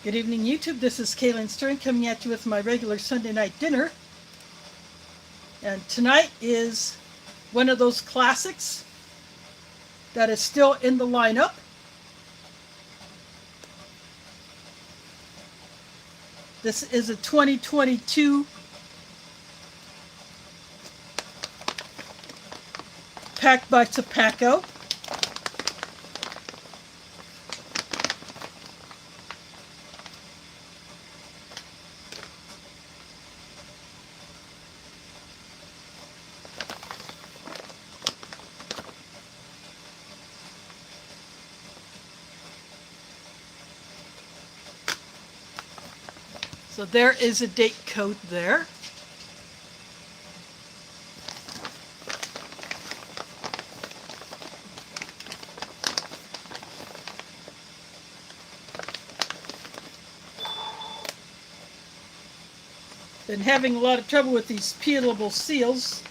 Good evening, YouTube. This is Kaylin Stern coming at you with my regular Sunday night dinner. And tonight is one of those classics that is still in the lineup. This is a 2022 packed by Tobacco. So there is a date code there. Been having a lot of trouble with these peelable seals.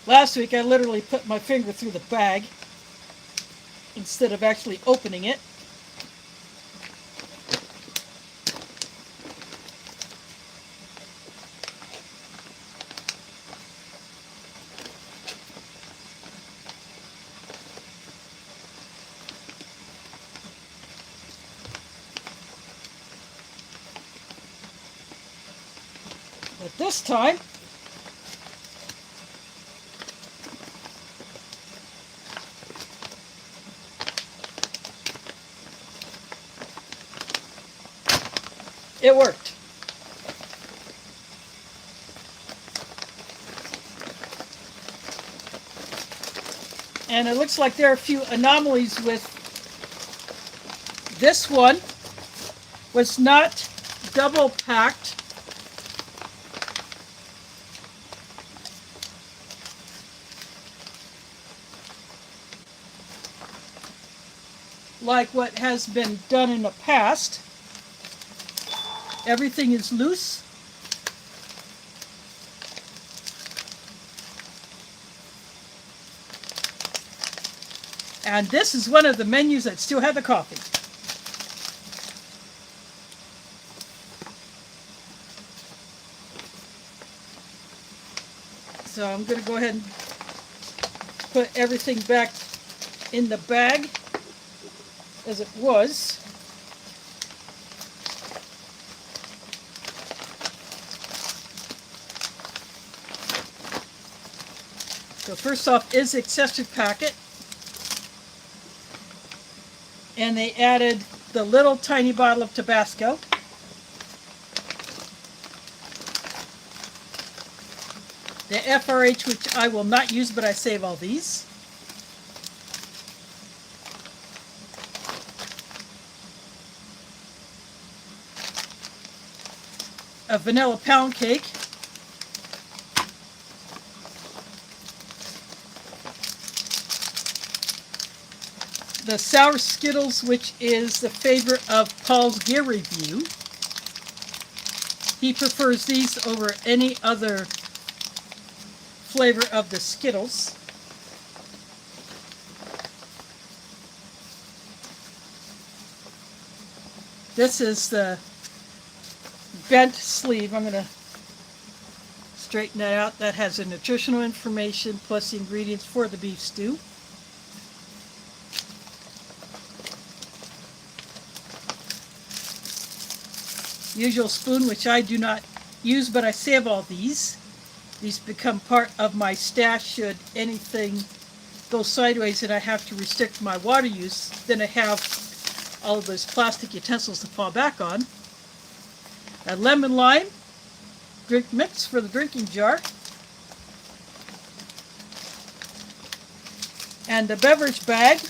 Last week I literally put my finger through the bag instead of actually opening it. But this time, it worked. And it looks like there are a few anomalies with this one. Was not double packed. Like what has been done in the past. Everything is loose. And this is one of the menus that still had the coffee. So I'm going to go ahead and put everything back in the bag as it was. So first off is the accessory packet. And they added the little tiny bottle of Tabasco. The FRH, which I will not use, but I save all these. A vanilla pound cake. The Sour Skittles, which is the favorite of Paul's Gear Review. He prefers these over any other flavor of the Skittles. This is the bent sleeve. I'm going to straighten that out. That has the nutritional information plus the ingredients for the beef stew. Usual spoon, which I do not use, but I save all these. These become part of my stash should anything go sideways and I have to restrict my water use. Then I have all of those plastic utensils to fall back on. A lemon lime drink mix for the drinking jar. And a beverage bag,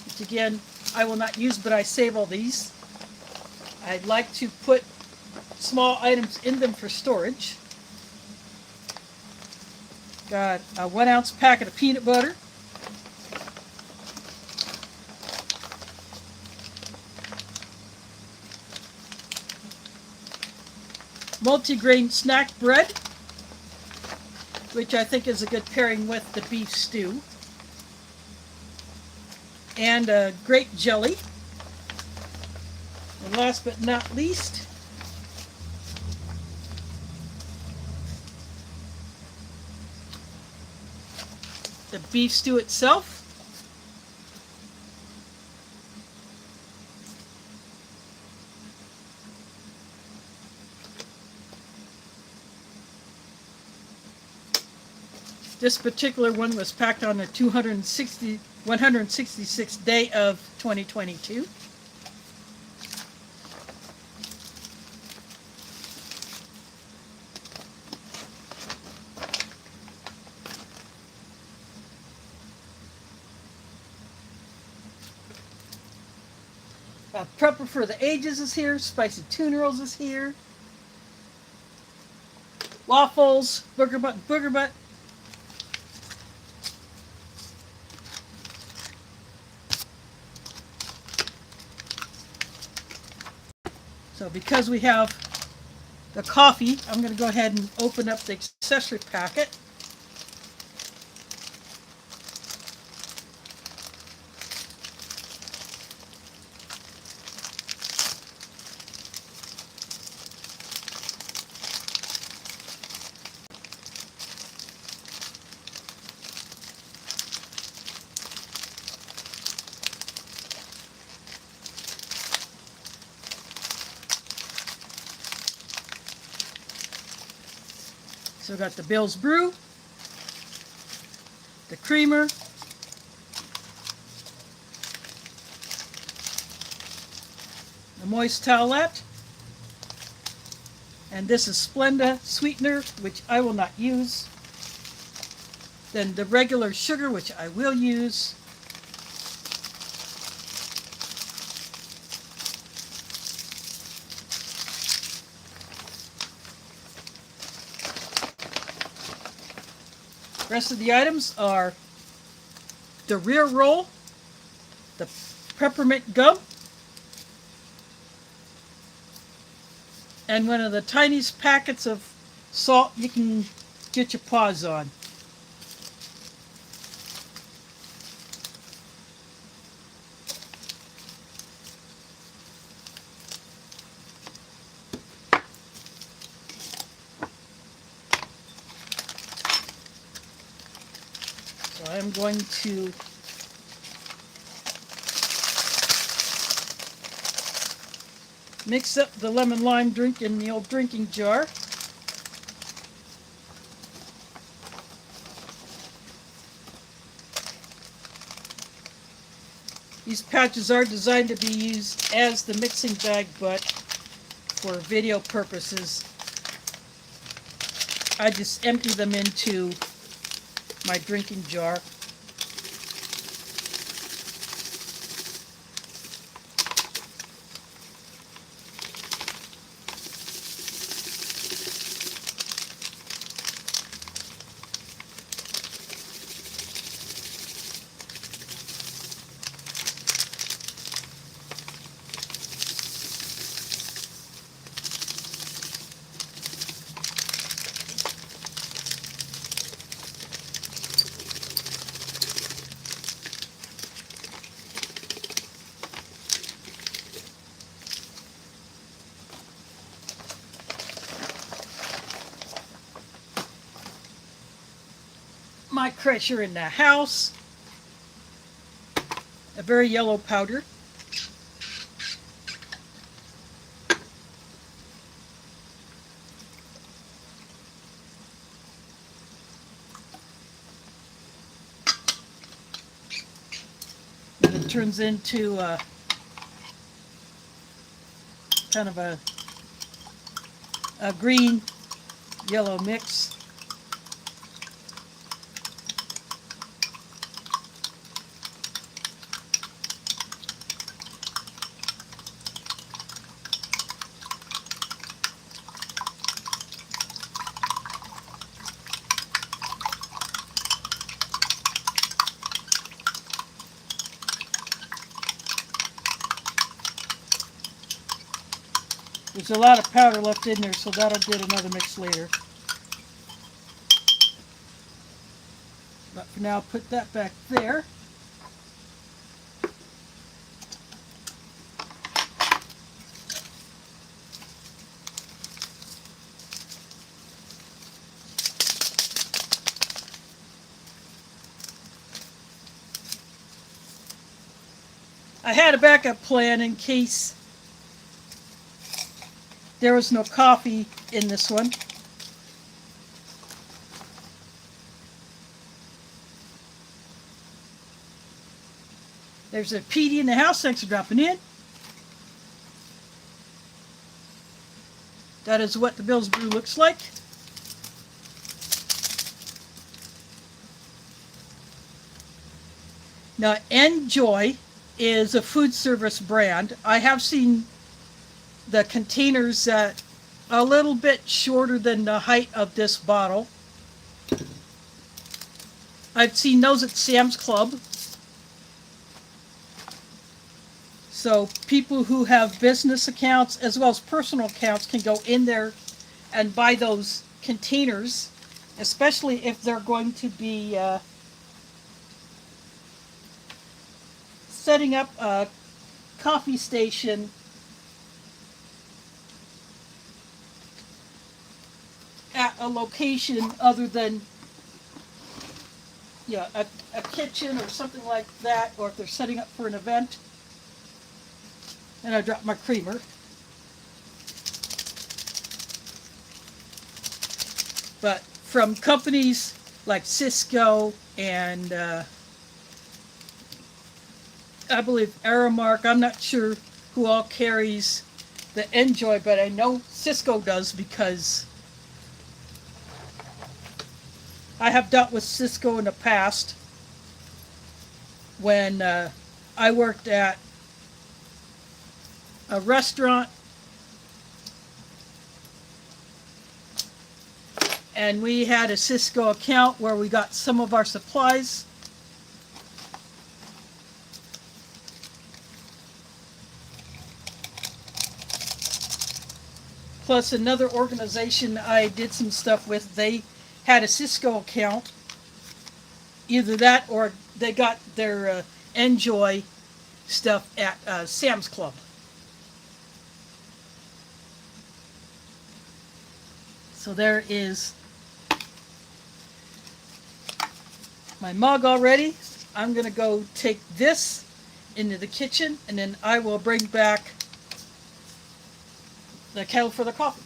which again I will not use, but I save all these. I'd like to put small items in them for storage. Got a 1 ounce packet of peanut butter. multigrain snack bread, which I think is a good pairing with the beef stew, and a grape jelly. And last but not least, the beef stew itself. This particular one was packed on the 166th day of 2022. Prepper for the Ages is here. Spicy tuna rolls is here. Waffles, booger butt. So because we have the coffee, I'm going to go ahead and open up the accessory packet. So we got the Bill's Brew, the creamer, the moist towelette, and this is Splenda sweetener, which I will not use. Then the regular sugar, which I will use. Rest of the items are the rear roll, the peppermint gum, and one of the tiniest packets of salt you can get your paws on. So I'm going to mix up the lemon lime drink in the old drinking jar. These pouches are designed to be used as the mixing bag, but for video purposes, I just empty them into my drinking jar. My crusher in the house, a very yellow powder. Then it turns into kind of a green yellow mix. There's a lot of powder left in there, so that'll get another mix later. But for now, put that back there. I had a backup plan in case there was no coffee in this one. There's a PD in the house. Thanks for dropping in. That is what the Bill's Brew looks like. Now, Enjoy is a food service brand. I have seen the containers a little bit shorter than the height of this bottle. I've seen those at Sam's Club. So people who have business accounts as well as personal accounts can go in there and buy those containers, especially if they're going to be setting up a coffee station at a location other than a kitchen or something like that, or if they're setting up for an event. And I dropped my creamer. But from companies like Cisco and I believe Aramark, I'm not sure who all carries the Enjoy, but I know Cisco does because I have dealt with Cisco in the past when I worked at a restaurant and we had a Cisco account where we got some of our supplies. Plus another organization I did some stuff with, they had a Cisco account. Either that or they got their Enjoy stuff at Sam's Club. So there is my mug already. I'm going to go take this into the kitchen and then I will bring back the kettle for the coffee.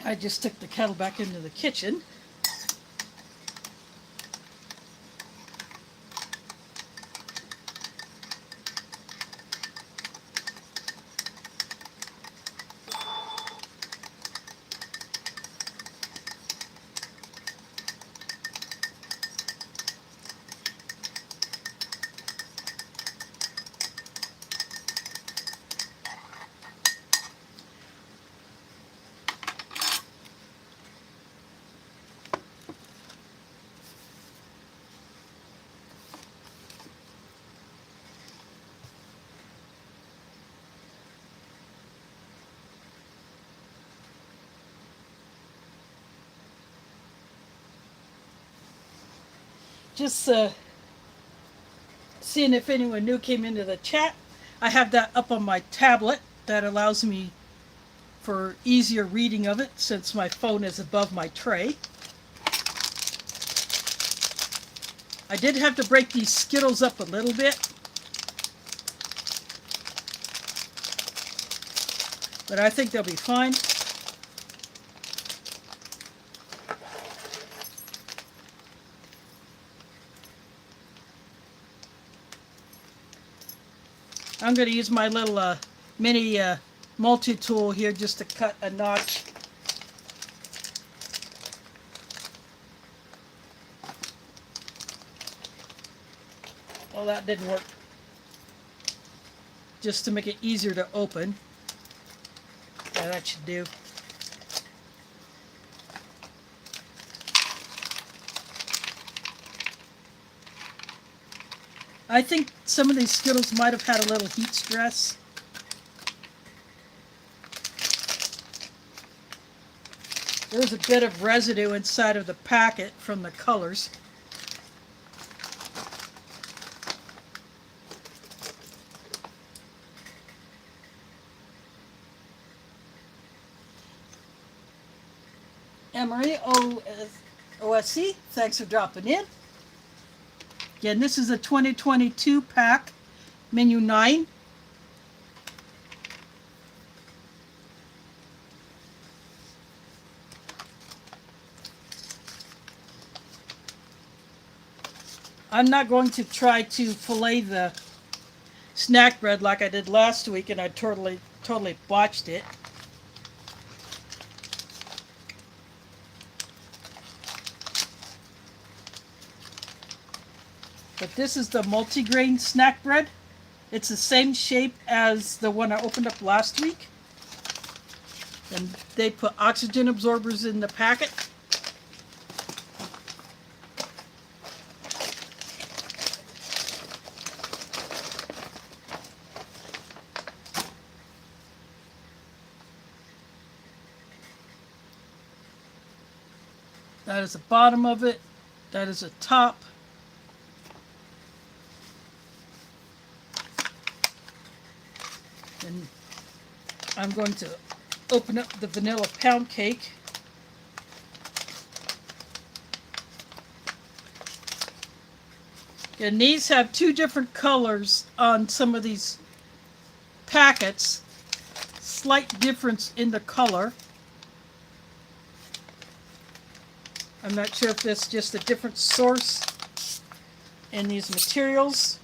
I just took the kettle back into the kitchen. Just seeing if anyone new came into the chat. I have that up on my tablet. That allows me for easier reading of it since my phone is above my tray. I did have to break these Skittles up a little bit, but I think they'll be fine. I'm going to use my little mini multi-tool here just to cut a notch. Well, that didn't work. Just to make it easier to open. Yeah, that should do. I think some of these Skittles might have had a little heat stress. There's a bit of residue inside of the packet from the colors. MRE OSC, thanks for dropping in. Again, this is a 2022 pack, menu 9. I'm not going to try to fillet the snack bread like I did last week, and I totally botched it. But this is the multigrain snack bread. It's the same shape as the one I opened up last week. And they put oxygen absorbers in the packet. That is the bottom of it. That is the top. And I'm going to open up the vanilla pound cake. And these have two different colors on some of these packets. Slight difference in the color. I'm not sure if that's just a different source in these materials.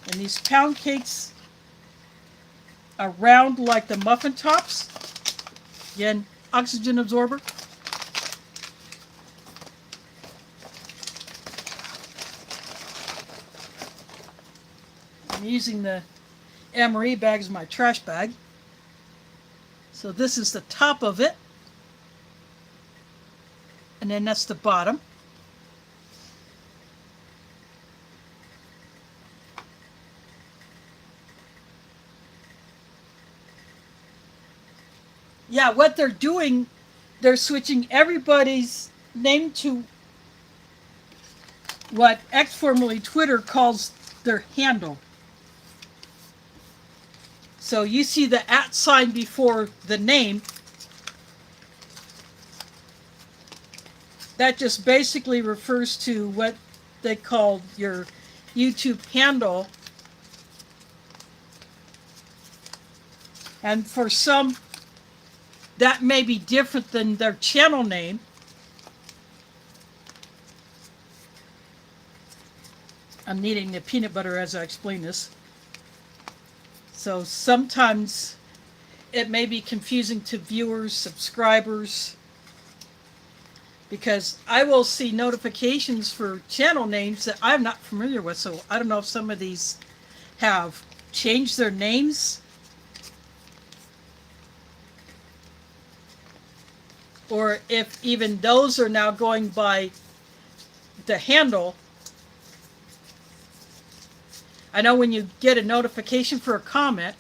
And these pound cakes are round like the muffin tops. Again, oxygen absorber. I'm using the MRE bag as my trash bag. So this is the top of it. And then that's the bottom. Yeah, what they're doing, they're switching everybody's name to what X, formerly Twitter, calls their handle. So you see the @ sign before the name. That just basically refers to what they call your YouTube handle. And for some, that may be different than their channel name. I'm kneading the peanut butter as I explain this. So sometimes it may be confusing to viewers, subscribers, because I will see notifications for channel names that I'm not familiar with. So I don't know if some of these have changed their names, or if even those are now going by the handle. I know when you get a notification for a comment,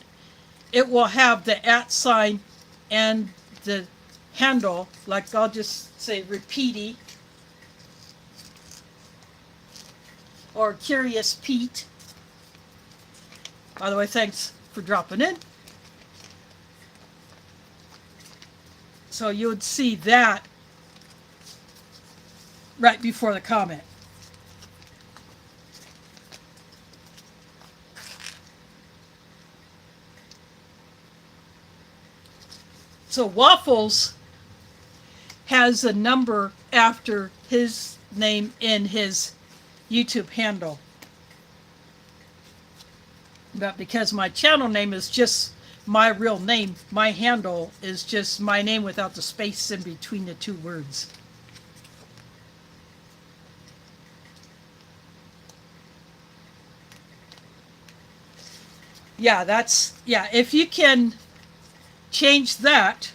it will have the @ sign and the handle, like I'll just say repeaty. or Curious Pete. By the way, thanks for dropping in. So you would see that right before the comment. So Waffles has a number after his name in his YouTube handle. But because my channel name is just my real name, my handle is just my name without the space in between the two words. Yeah, if you can change that,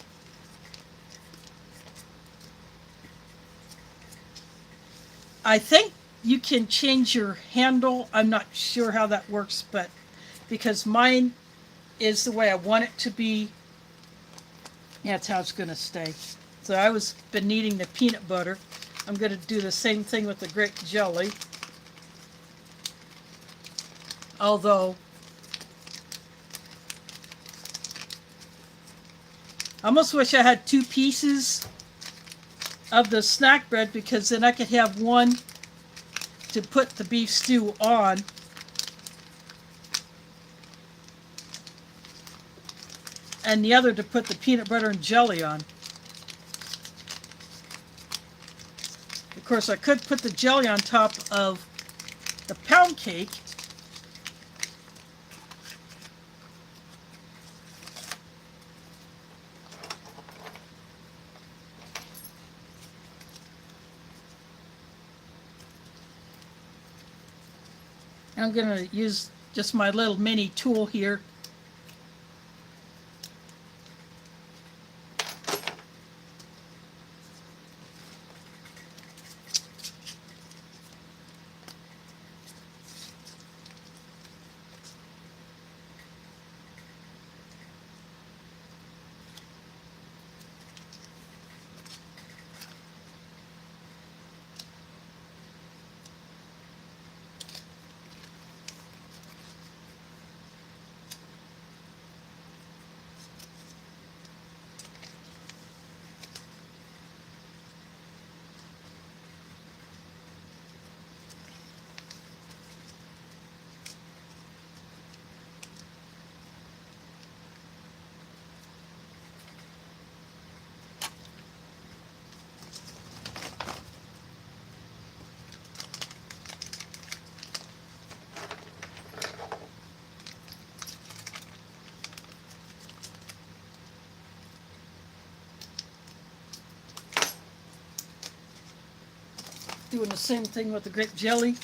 I think you can change your handle. I'm not sure how that works, but because mine is the way I want it to be, that's how it's going to stay. So I was been needing the peanut butter. I'm going to do the same thing with the grape jelly. Although I almost wish I had 2 pieces of the snack bread, because then I could have one to put the beef stew on, and the other to put the peanut butter and jelly on. Of course, I could put the jelly on top of the pound cake. I'm going to use just my little mini tool here. Doing the same thing with the grape jelly.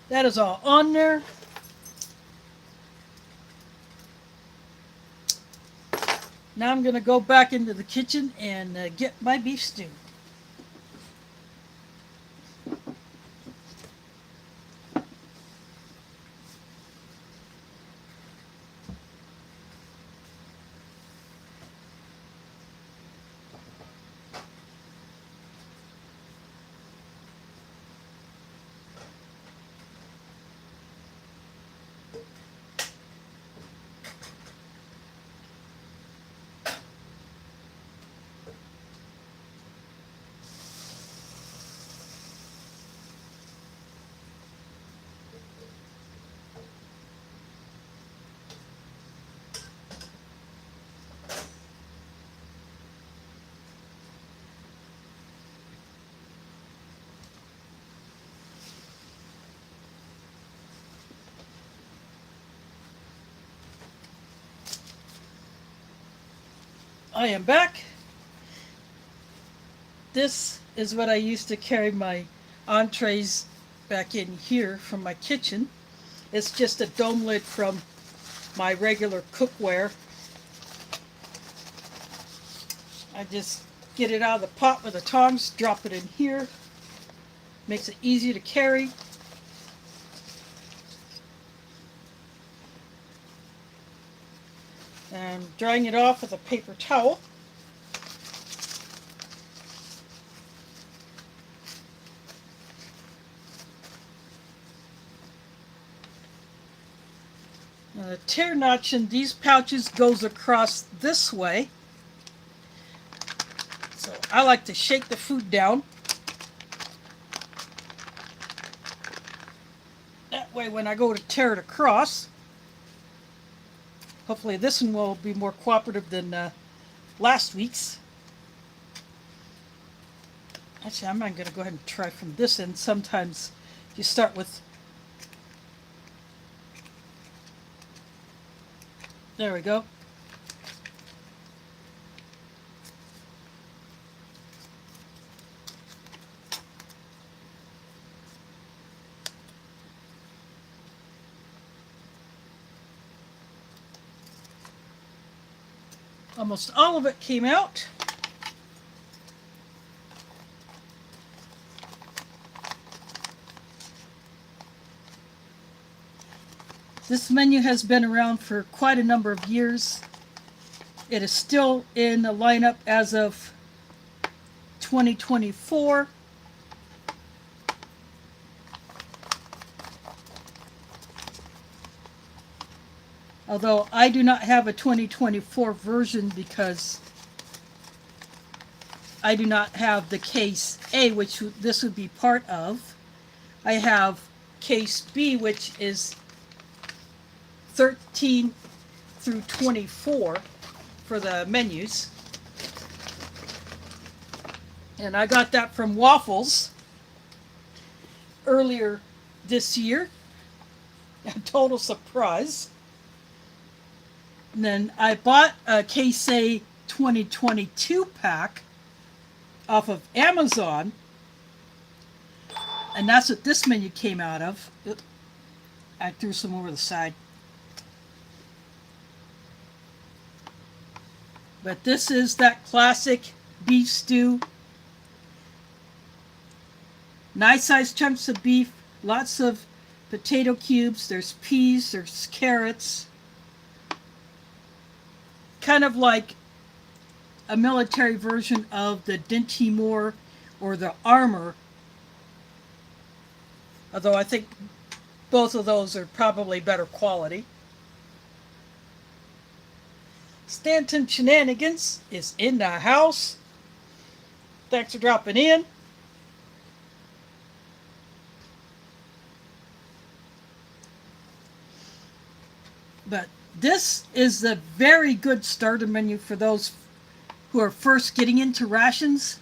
That is all on there. Now I'm going to go back into the kitchen and get my beef stew. I am back. This is what I used to carry my entrees back in here from my kitchen. It's just a dome lid from my regular cookware. I just get it out of the pot with the tongs, drop it in here. Makes it easy to carry. And drying it off with a paper towel. Now the tear notch in these pouches goes across this way. So I like to shake the food down. That way when I go to tear it across, hopefully this one will be more cooperative than last week's. Actually, I'm going to go ahead and try from this end. Sometimes you start with... There we go. Almost all of it came out. This menu has been around for quite a number of years. It is still in the lineup as of 2024. Although I do not have a 2024 version because I do not have the case A, which this would be part of. I have case B, which is 13 through 24 for the menus. And I got that from Waffles earlier this year. A total surprise. And then I bought a Case A 2022 pack off of Amazon. And that's what this menu came out of. Oop, I threw some over the side. But this is that classic beef stew. Nice sized chunks of beef, lots of potato cubes, there's peas, there's carrots. Kind of like a military version of the Dinty Moore or the Armor. Although I think both of those are probably better quality. Stanton Shenanigans is in the house. Thanks for dropping in. But this is a very good starter menu for those who are first getting into rations.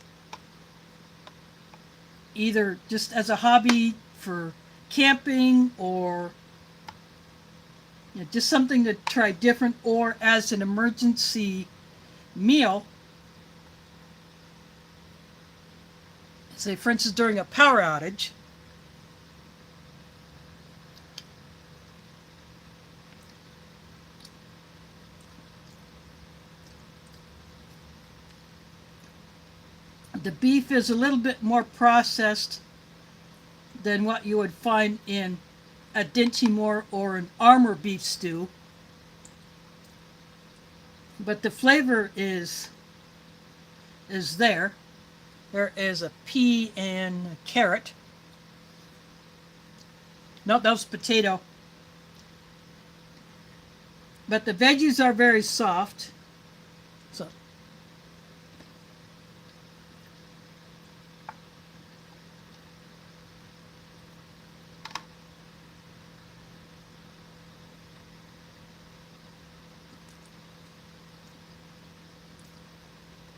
Either just as a hobby for camping or just something to try different, or as an emergency meal. Say, for instance, during a power outage. The beef is a little bit more processed than what you would find in a Dinty Moore or an Armor beef stew. But the flavor is there. There is a pea and a carrot. No, that was potato. But the veggies are very soft. So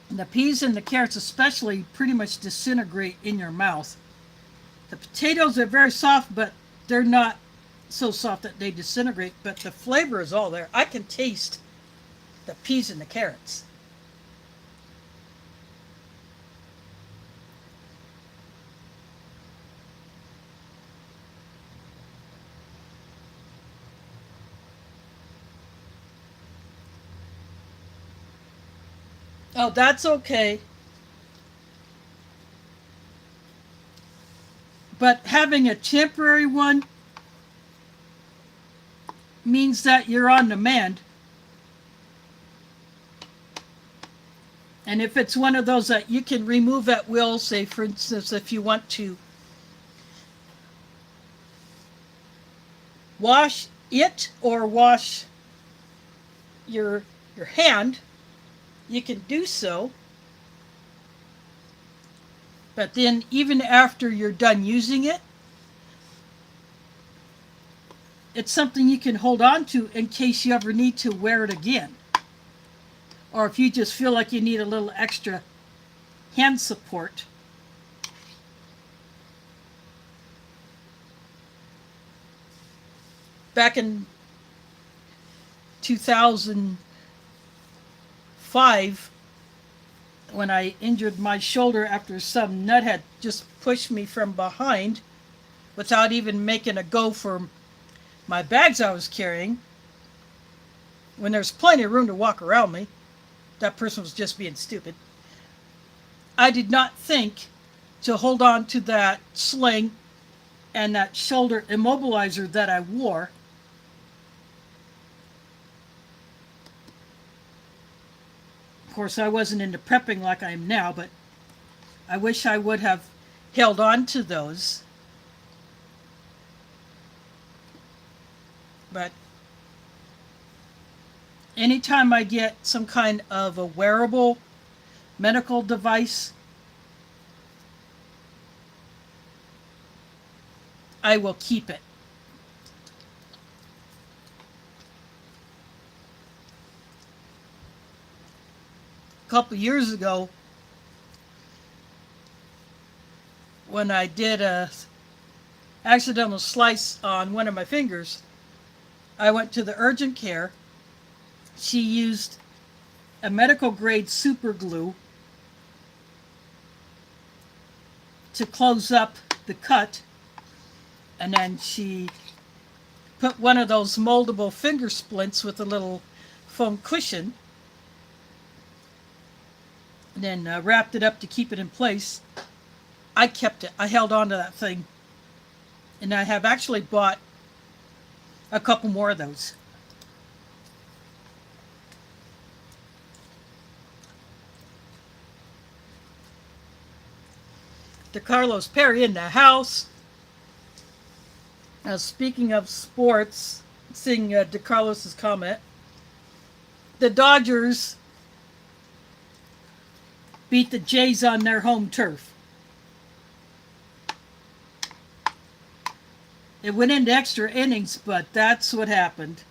the peas and the carrots especially pretty much disintegrate in your mouth. The potatoes are very soft, but they're not so soft that they disintegrate, but the flavor is all there. I can taste the peas and the carrots. Oh, that's okay. But having a temporary one means that you're on demand. And if it's one of those that you can remove at will, say for instance, if you want to wash it or wash your hand, you can do so. But then even after you're done using it, it's something you can hold on to in case you ever need to wear it again. Or if you just feel like you need a little extra hand support. Back in 2005, when I injured my shoulder after some nut had just pushed me from behind without even making a go for my bags I was carrying, when there's plenty of room to walk around me, that person was just being stupid. I did not think to hold on to that sling and that shoulder immobilizer that I wore. Of course, I wasn't into prepping like I am now, but I wish I would have held on to those. But anytime I get some kind of a wearable medical device, I will keep it. A couple years ago, when I did a accidental slice on one of my fingers, I went to the urgent care. She used a medical grade super glue to close up the cut, and then she put one of those moldable finger splints with a little foam cushion, and then wrapped it up to keep it in place. I kept it. I held on to that thing, and I have actually bought a couple more of those. DeCarlos Perry in the house. Speaking of sports, seeing DeCarlos's comment, the Dodgers beat the Jays on their home turf. It went into extra innings, but that's what happened.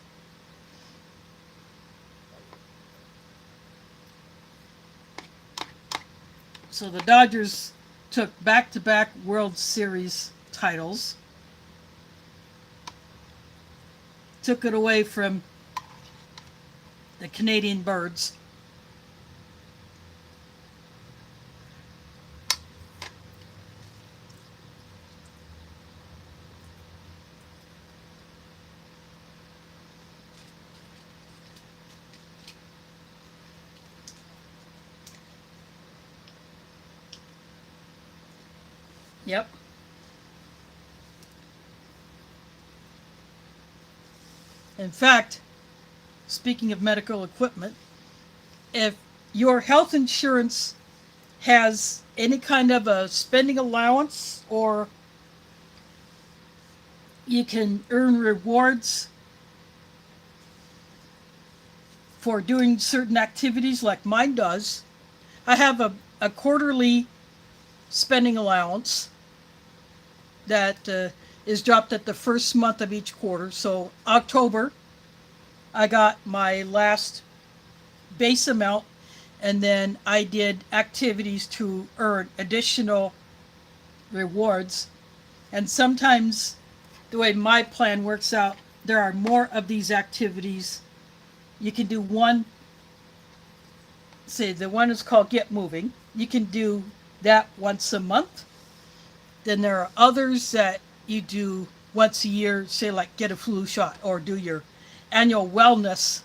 So the Dodgers took back-to-back World Series titles. Took it away from the Canadian Birds. Yep. In fact, speaking of medical equipment, if your health insurance has any kind of a spending allowance, or you can earn rewards for doing certain activities like mine does, I have a quarterly spending allowance that is dropped at the first month of each quarter. So October, I got my last base amount, and then I did activities to earn additional rewards. And sometimes the way my plan works out, there are more of these activities. You can do one, say the one is called Get Moving. You can do that once a month. Then there are others that you do once a year, say like get a flu shot or do your annual wellness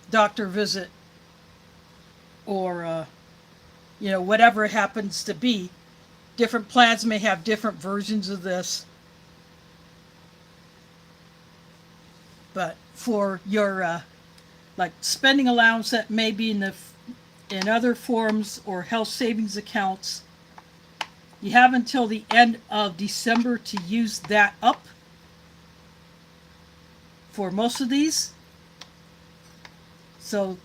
doctor visit. or whatever it happens to be. Different plans may have different versions of this, but for your like spending allowance that may be in other forms or health savings accounts, you have until the end of December to use that up for most of these. So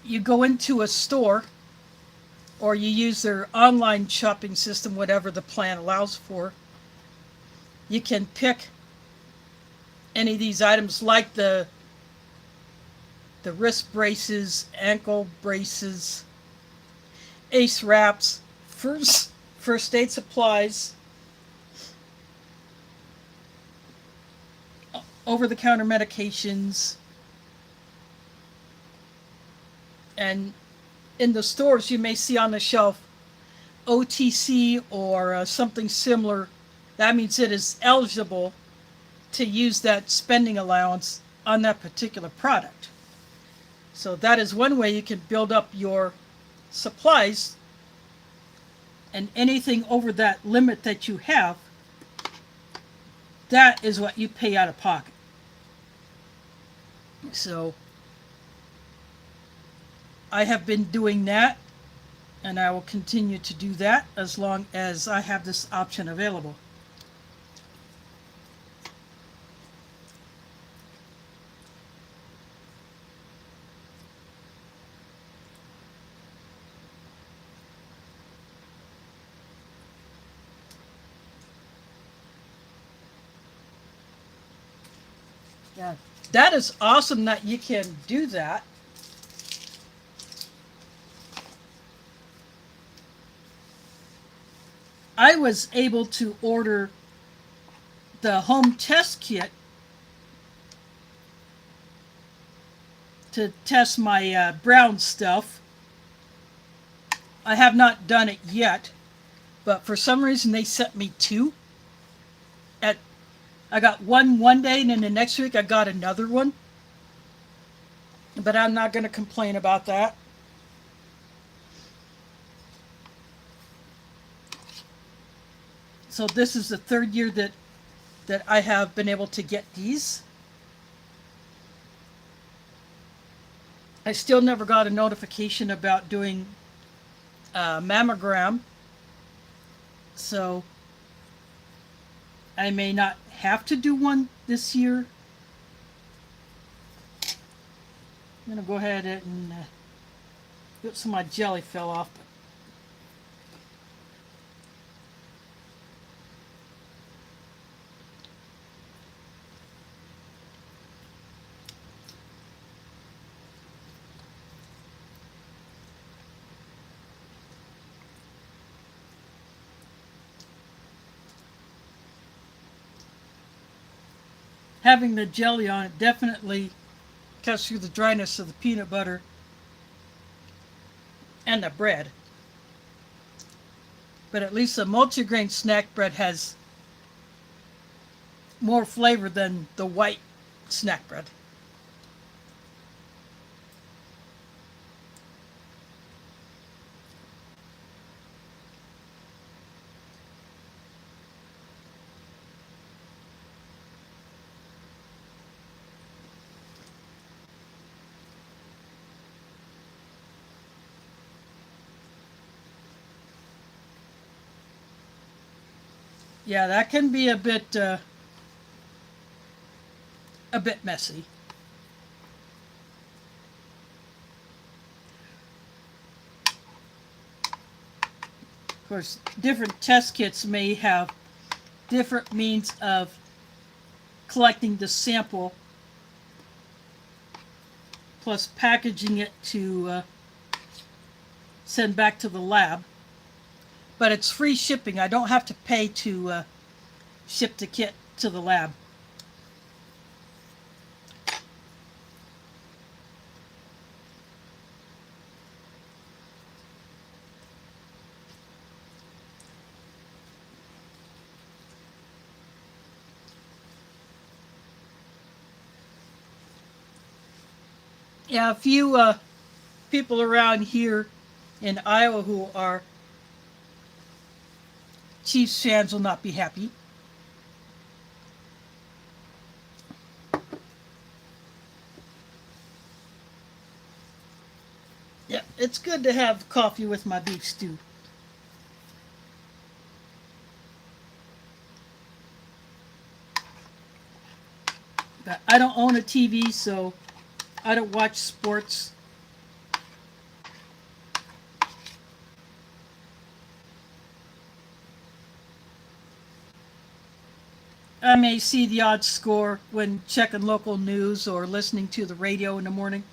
you go into a store or you use their online shopping system, whatever the plan allows for. You can pick any of these items like the wrist braces, ankle braces, ace wraps, first aid supplies, over-the-counter medications, and in the stores you may see on the shelf OTC or something similar. That means it is eligible to use that spending allowance on that particular product. So that is one way you can build up your supplies, and anything over that limit that you have, that is what you pay out of pocket. So I have been doing that, and I will continue to do that as long as I have this option available. Yeah, that is awesome that you can do that. I was able to order the home test kit to test my brown stuff. I have not done it yet, but for some reason they sent me two. I got one day, and then the next week I got another one. But I'm not going to complain about that. So this is the third year that I have been able to get these. I still never got a notification about doing a mammogram. So I may not have to do one this year. I'm going to go ahead and some of my jelly fell off. Having the jelly on it definitely cuts through the dryness of the peanut butter and the bread. But at least the multigrain snack bread has more flavor than the white snack bread. Yeah, that can be a bit messy. Of course, different test kits may have different means of collecting the sample, plus packaging it to send back to the lab. But it's free shipping. I don't have to pay to ship the kit to the lab. Yeah, a few people around here in Iowa who are Chiefs fans will not be happy. Yeah, it's good to have coffee with my beef stew. But I don't own a TV, so I don't watch sports. I may see the odd score when checking local news or listening to the radio in the morning.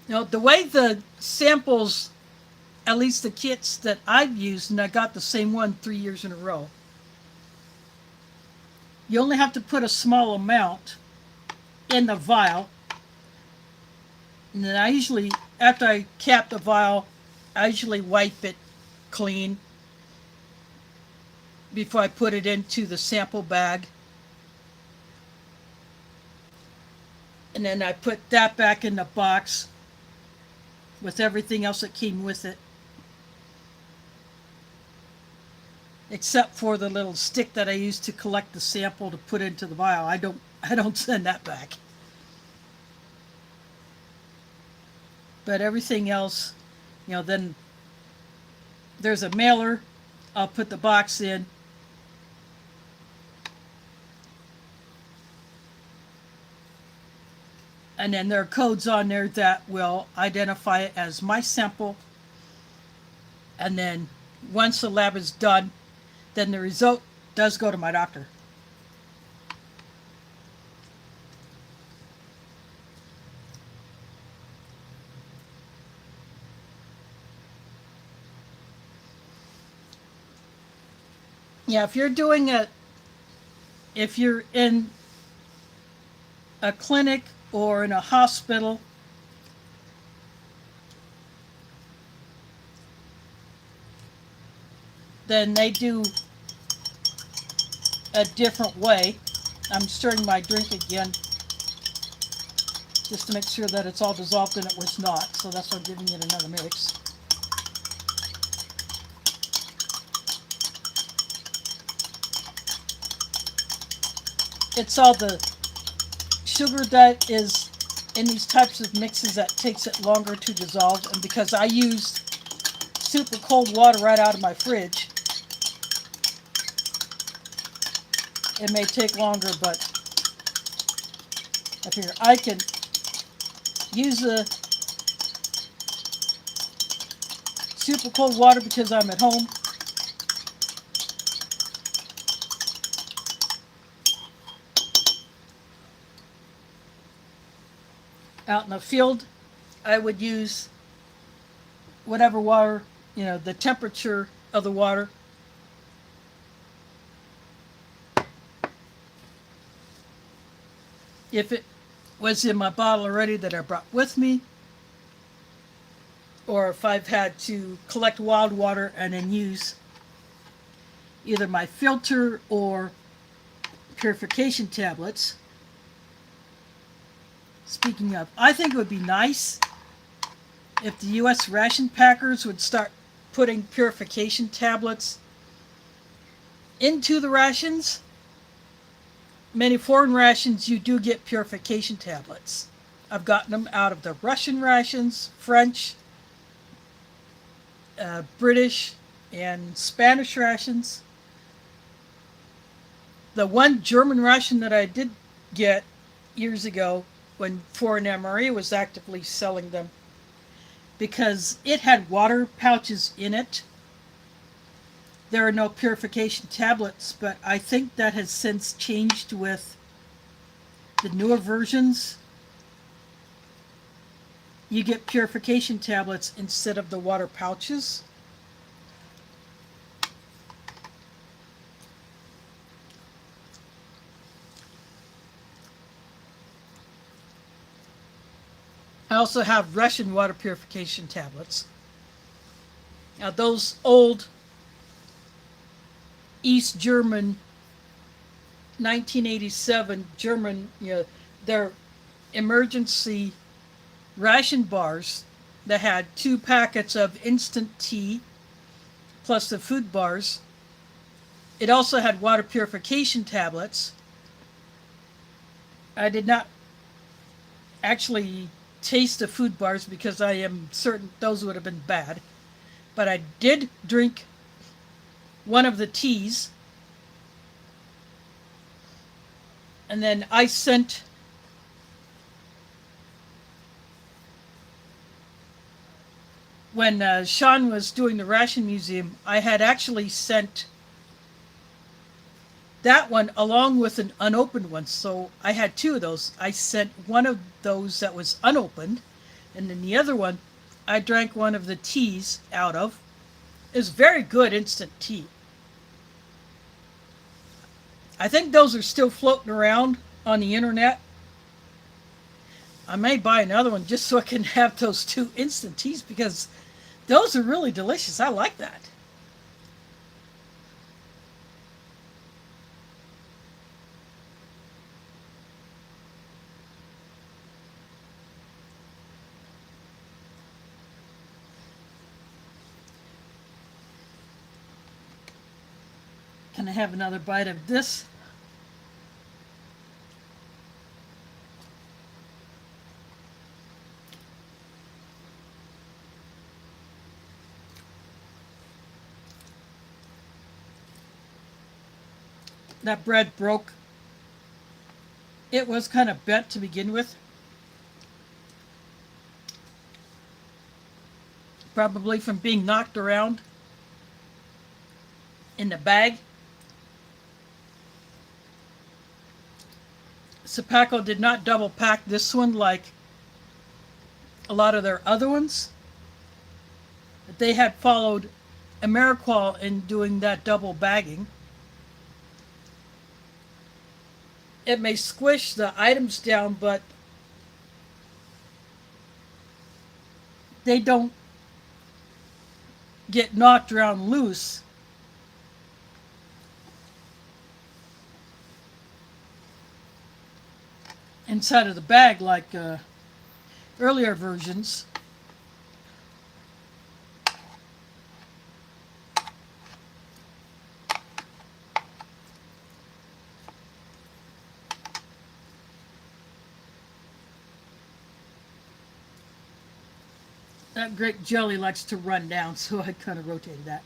You know, the way the samples, at least the kits that I've used, and I got the same one 3 years in a row, you only have to put a small amount in the vial. And then I usually, after I cap the vial, I usually wipe it clean before I put it into the sample bag. And then I put that back in the box with everything else that came with it. Except for the little stick that I used to collect the sample to put into the vial. I don't send that back. But everything else, then there's a mailer. I'll put the box in. And then there are codes on there that will identify it as my sample. And then once the lab is done, then the result does go to my doctor. Yeah, if you're in a clinic or in a hospital, then they do a different way. I'm stirring my drink again just to make sure that it's all dissolved, and it was not, so that's why I'm giving it another mix. It's all the sugar that is in these types of mixes that takes it longer to dissolve, and because I use super cold water right out of my fridge, it may take longer, but I figure I can use the super cold water because I'm at home. Out in the field, I would use whatever water, the temperature of the water. If it was in my bottle already that I brought with me, or if I've had to collect wild water and then use either my filter or purification tablets. Speaking of, I think it would be nice if the U.S. ration packers would start putting purification tablets into the rations. Many foreign rations, you do get purification tablets. I've gotten them out of the Russian rations, French, British, and Spanish rations. The one German ration that I did get years ago when foreign MRE was actively selling them, because it had water pouches in it. There are no purification tablets, but I think that has since changed with the newer versions. You get purification tablets instead of the water pouches. I also have Russian water purification tablets. Now, those old East German 1987 German, their emergency ration bars that had 2 packets of instant tea plus the food bars. It also had water purification tablets. I did not actually taste the food bars because I am certain those would have been bad. But I did drink one of the teas. And then I sent when Sean was doing the Ration Museum, I had actually sent that one along with an unopened one. So I had two of those. I sent one of those that was unopened, and then the other one I drank one of the teas out of. It's very good instant tea. I think those are still floating around on the internet. I may buy another one just so I can have those two instant teas because those are really delicious. I like that. Can I have another bite of this? That bread broke. It was kind of bent to begin with. Probably from being knocked around in the bag. Sapaco did not double pack this one like a lot of their other ones. They had followed Ameriqual in doing that double bagging. It may squish the items down, but they don't get knocked around loose. Inside of the bag like earlier versions. That grape jelly likes to run down, so I kind of rotated that.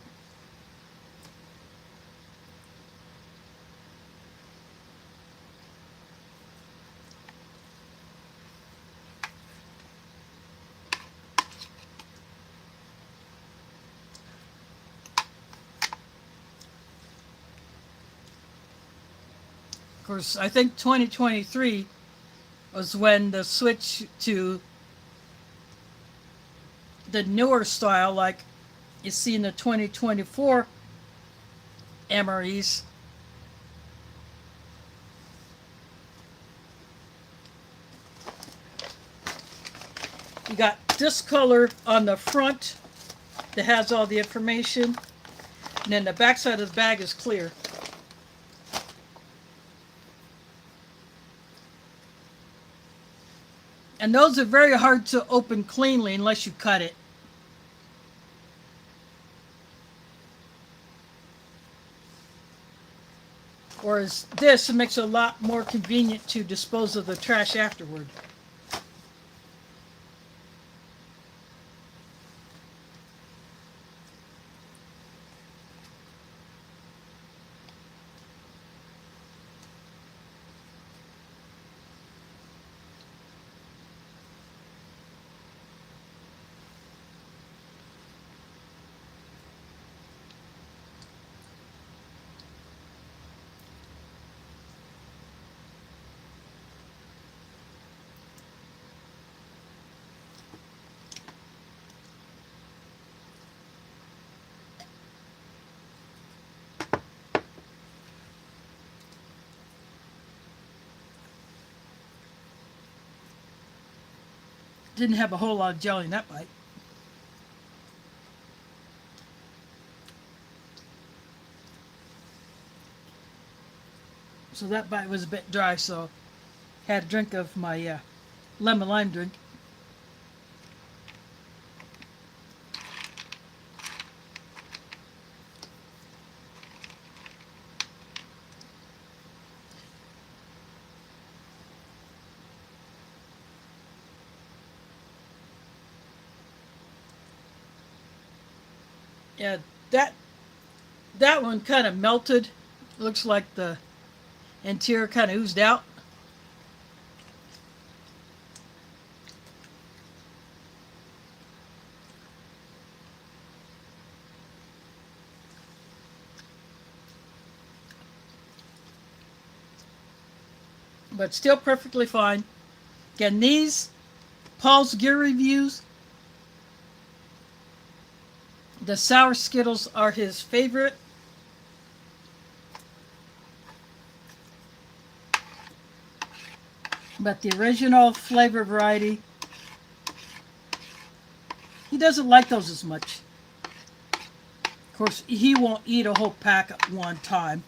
Of course, I think 2023 was when the switch to the newer style, like you see in the 2024 MREs. You got this color on the front that has all the information, and then the back side of the bag is clear. And those are very hard to open cleanly unless you cut it. Whereas this, it makes it a lot more convenient to dispose of the trash afterward. Didn't have a whole lot of jelly in that bite. So that bite was a bit dry, so had a drink of my lemon lime drink. Yeah, that one kind of melted. Looks like the interior kind of oozed out. But still perfectly fine. Again, these Paul's Gear reviews, the sour Skittles are his favorite. But the original flavor variety, he doesn't like those as much. Of course, he won't eat a whole pack at one time.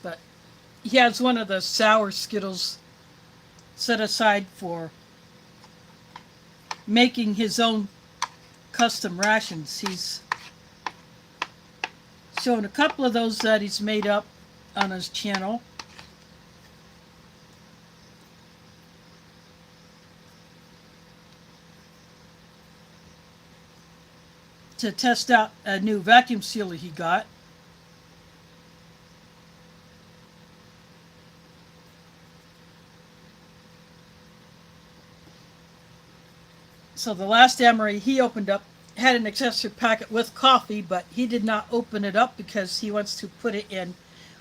But he has one of the sour Skittles set aside for making his own custom rations. He's shown a couple of those that he's made up on his channel. To test out a new vacuum sealer he got. So the last MRE he opened up had an accessory packet with coffee, but he did not open it up because he wants to put it in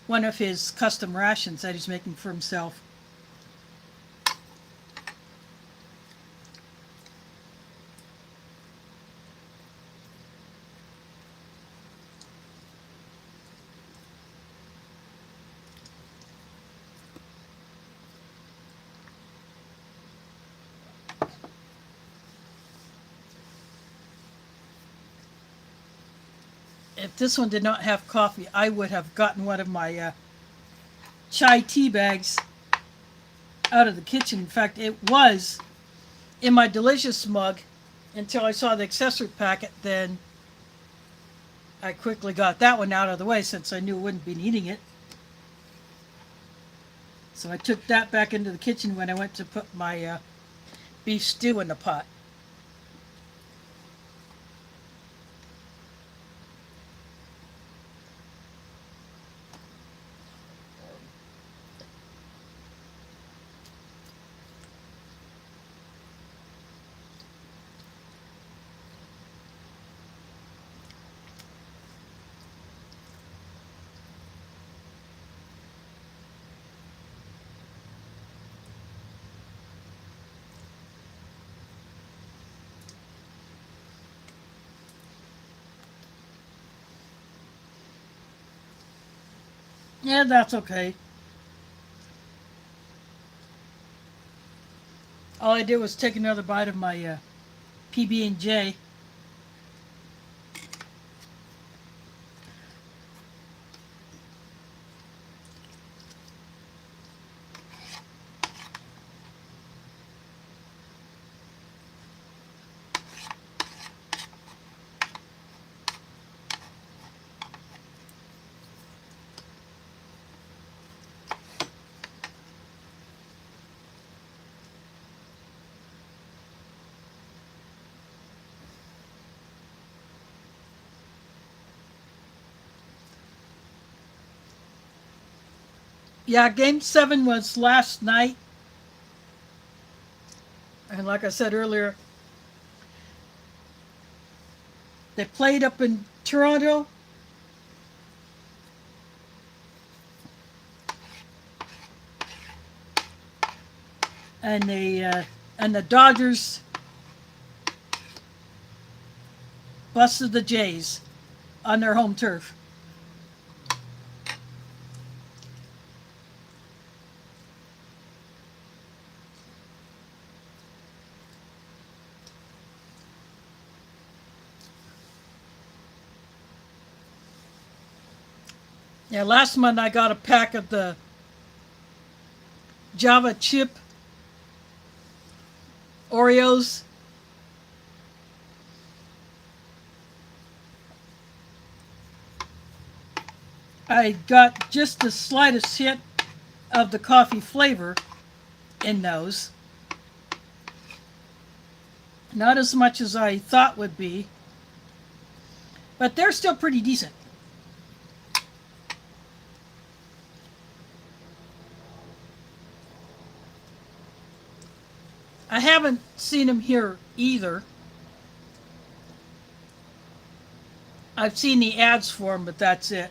one of his custom rations that he's making for himself. If this one did not have coffee, I would have gotten one of my chai tea bags out of the kitchen. In fact, it was in my delicious mug until I saw the accessory packet. Then I quickly got that one out of the way since I knew I wouldn't be needing it. So I took that back into the kitchen when I went to put my beef stew in the pot. Yeah, that's okay. All I did was take another bite of my PB&J. Yeah, Game 7 was last night. And like I said earlier, they played up in Toronto. and the Dodgers busted the Jays on their home turf. Yeah, last month I got a pack of the Java chip Oreos. I got just the slightest hint of the coffee flavor in those. Not as much as I thought would be, but they're still pretty decent. I haven't seen them here either. I've seen the ads for them, but that's it.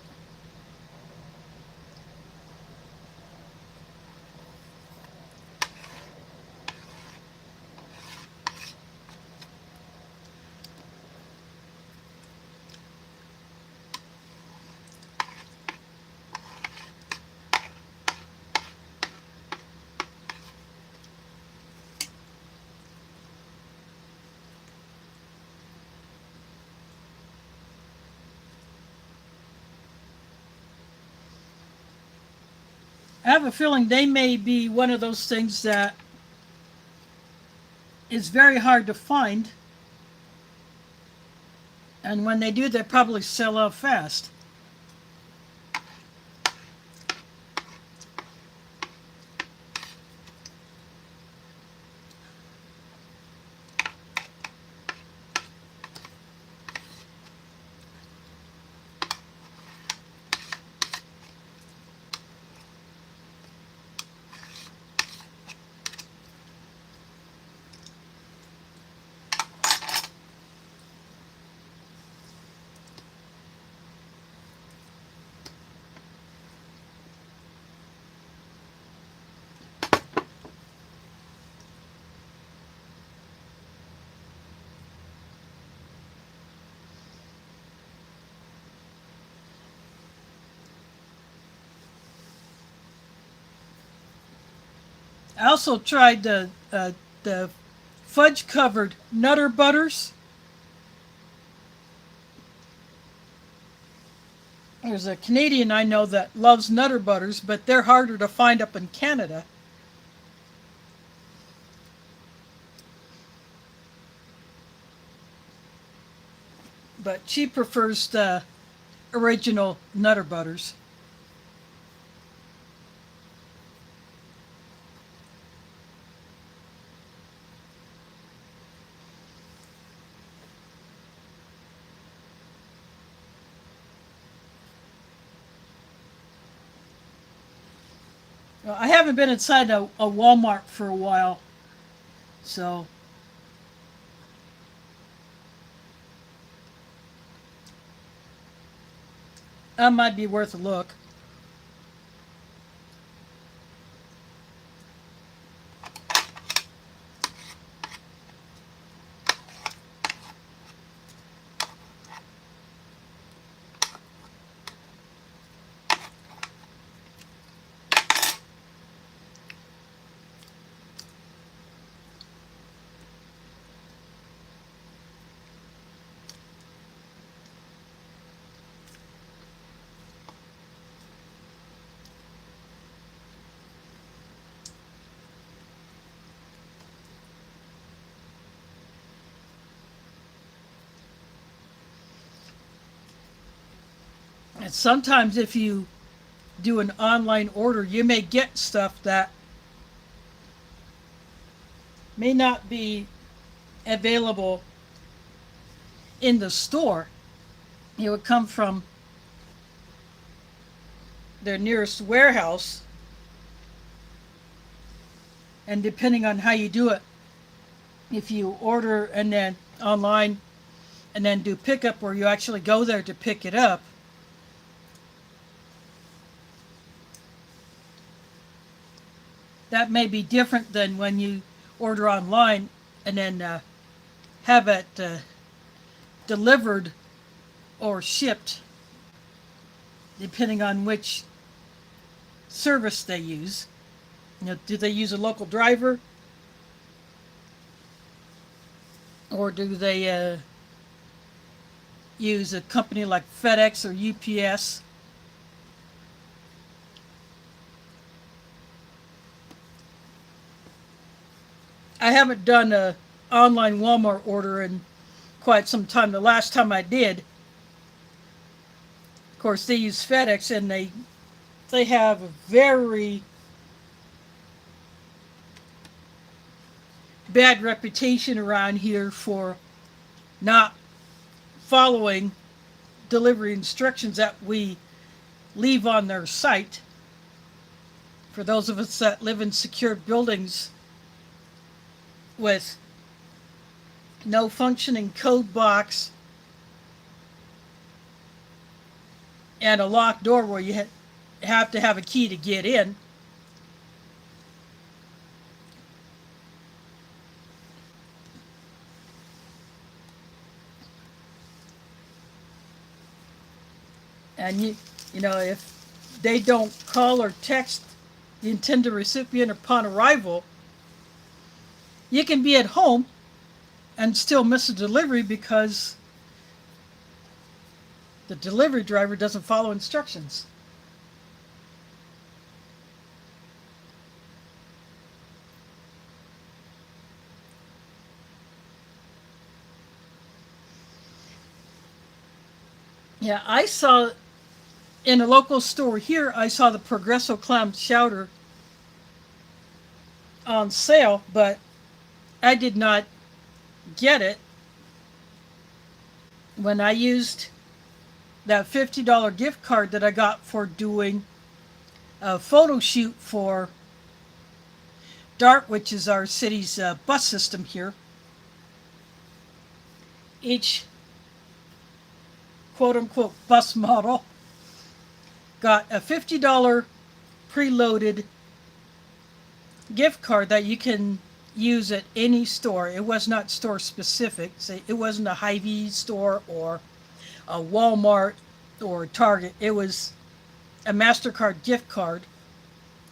I have a feeling they may be one of those things that is very hard to find. And when they do, they probably sell out fast. I also tried the fudge covered Nutter Butters. There's a Canadian I know that loves Nutter Butters, but they're harder to find up in Canada. But she prefers the original Nutter Butters. I haven't been inside a Walmart for a while, so that might be worth a look. And sometimes if you do an online order, you may get stuff that may not be available in the store. It would come from their nearest warehouse, and depending on how you do it, if you order and then online and then do pickup, or you actually go there to pick it up, That may be different than when you order online and then have it delivered or shipped, depending on which service they use. Do they use a local driver, or do they use a company like FedEx or UPS? I haven't done a online Walmart order in quite some time. The last time I did, of course, they use FedEx, and they have a very bad reputation around here for not following delivery instructions that we leave on their site. For those of us that live in secured buildings with no functioning code box and a locked door where you have to have a key to get in, and you know, if they don't call or text the intended recipient upon arrival, you can be at home and still miss a delivery because the delivery driver doesn't follow instructions. Yeah, I saw in a local store here, I saw the Progresso clam chowder on sale, but I did not get it. When I used that $50 gift card that I got for doing a photo shoot for DART, which is our city's bus system here, each quote unquote bus model got a $50 preloaded gift card that you can use at any store. It was not store specific. It wasn't a Hy-Vee store or a Walmart or Target. It was a MasterCard gift card,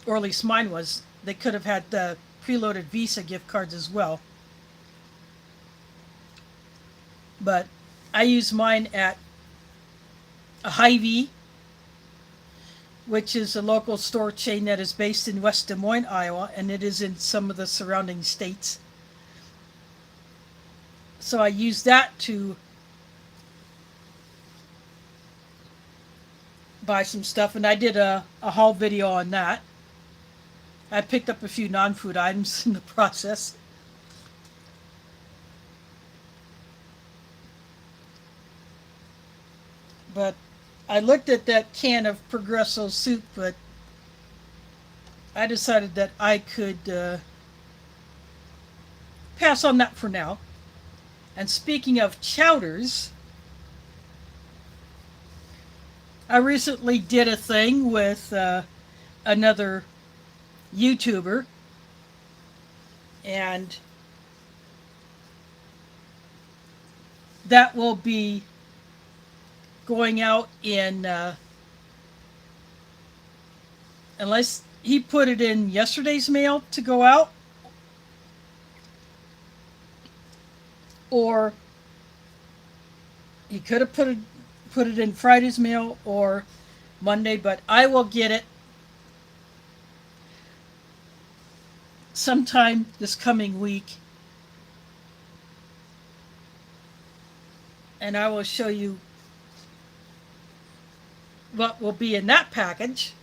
or at least mine was. They could have had the preloaded Visa gift cards as well. But I used mine at a Hy-Vee, which is a local store chain that is based in West Des Moines, Iowa, and it is in some of the surrounding states. So I used that to buy some stuff, and I did a haul video on that. I picked up a few non-food items in the process. But I looked at that can of Progresso soup, but I decided that I could pass on that for now. And speaking of chowders, I recently did a thing with another YouTuber, and that will be going out in, unless he put it in yesterday's mail to go out, or he could have put it in Friday's mail or Monday, but I will get it sometime this coming week, and I will show you what will be in that package.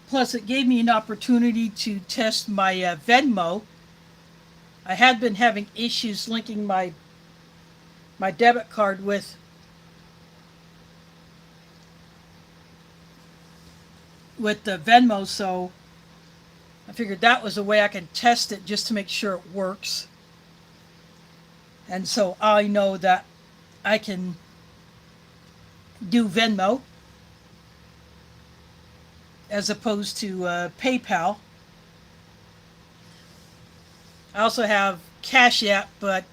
Plus, it gave me an opportunity to test my Venmo. I had been having issues linking my debit card with the Venmo, so I figured that was a way I could test it just to make sure it works. And so I know that I can do Venmo as opposed to PayPal. I also have Cash App, but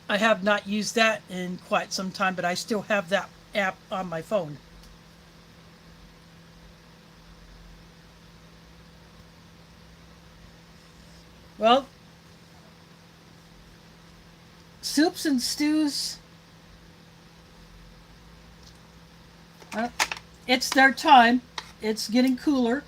I have not used that in quite some time, but I still have that app on my phone. Well, soups and stews, uh, it's their time. It's getting cooler.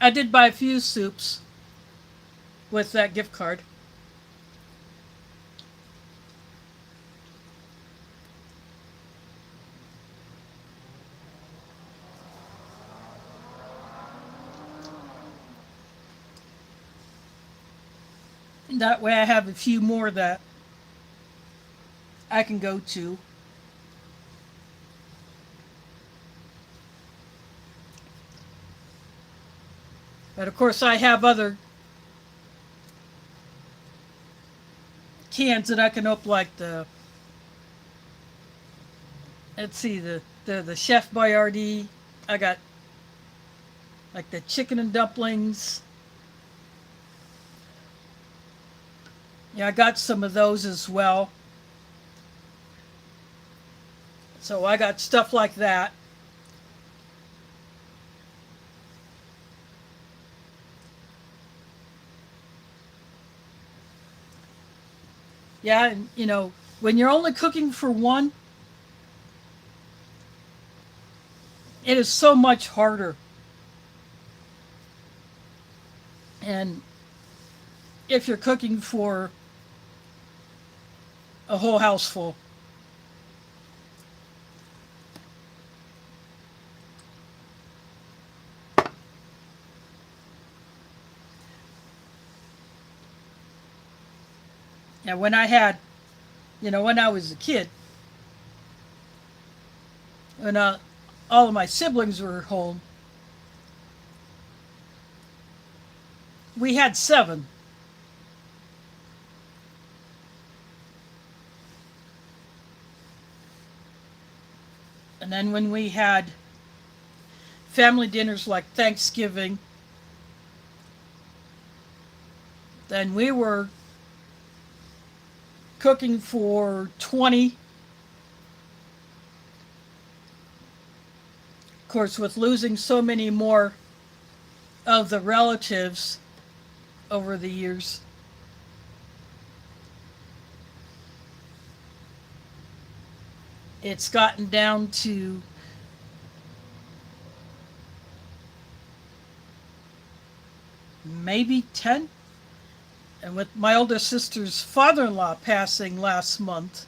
I did buy a few soups with that gift card. That way I have a few more that I can go to. But of course, I have other cans that I can open, like the, let's see, the Chef Boyardee. I got like the chicken and dumplings. Yeah, I got some of those as well. So I got stuff like that. Yeah, and when you're only cooking for one, it is so much harder. And if you're cooking for a whole house full. Yeah, when I had, when I was a kid, when all of my siblings were home, we had 7. And then when we had family dinners like Thanksgiving, then we were cooking for 20. Of course, with losing so many more of the relatives over the years, it's gotten down to maybe 10. And with my older sister's father-in-law passing last month,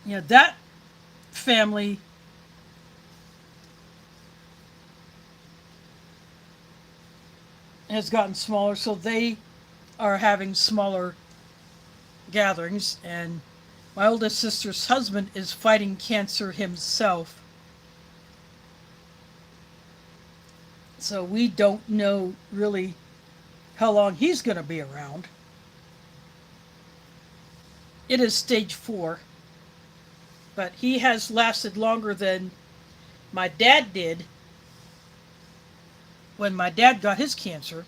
that family has gotten smaller, so they are having smaller gatherings. And my oldest sister's husband is fighting cancer himself. So we don't know really how long he's going to be around. It is stage 4. But he has lasted longer than my dad did when my dad got his cancer.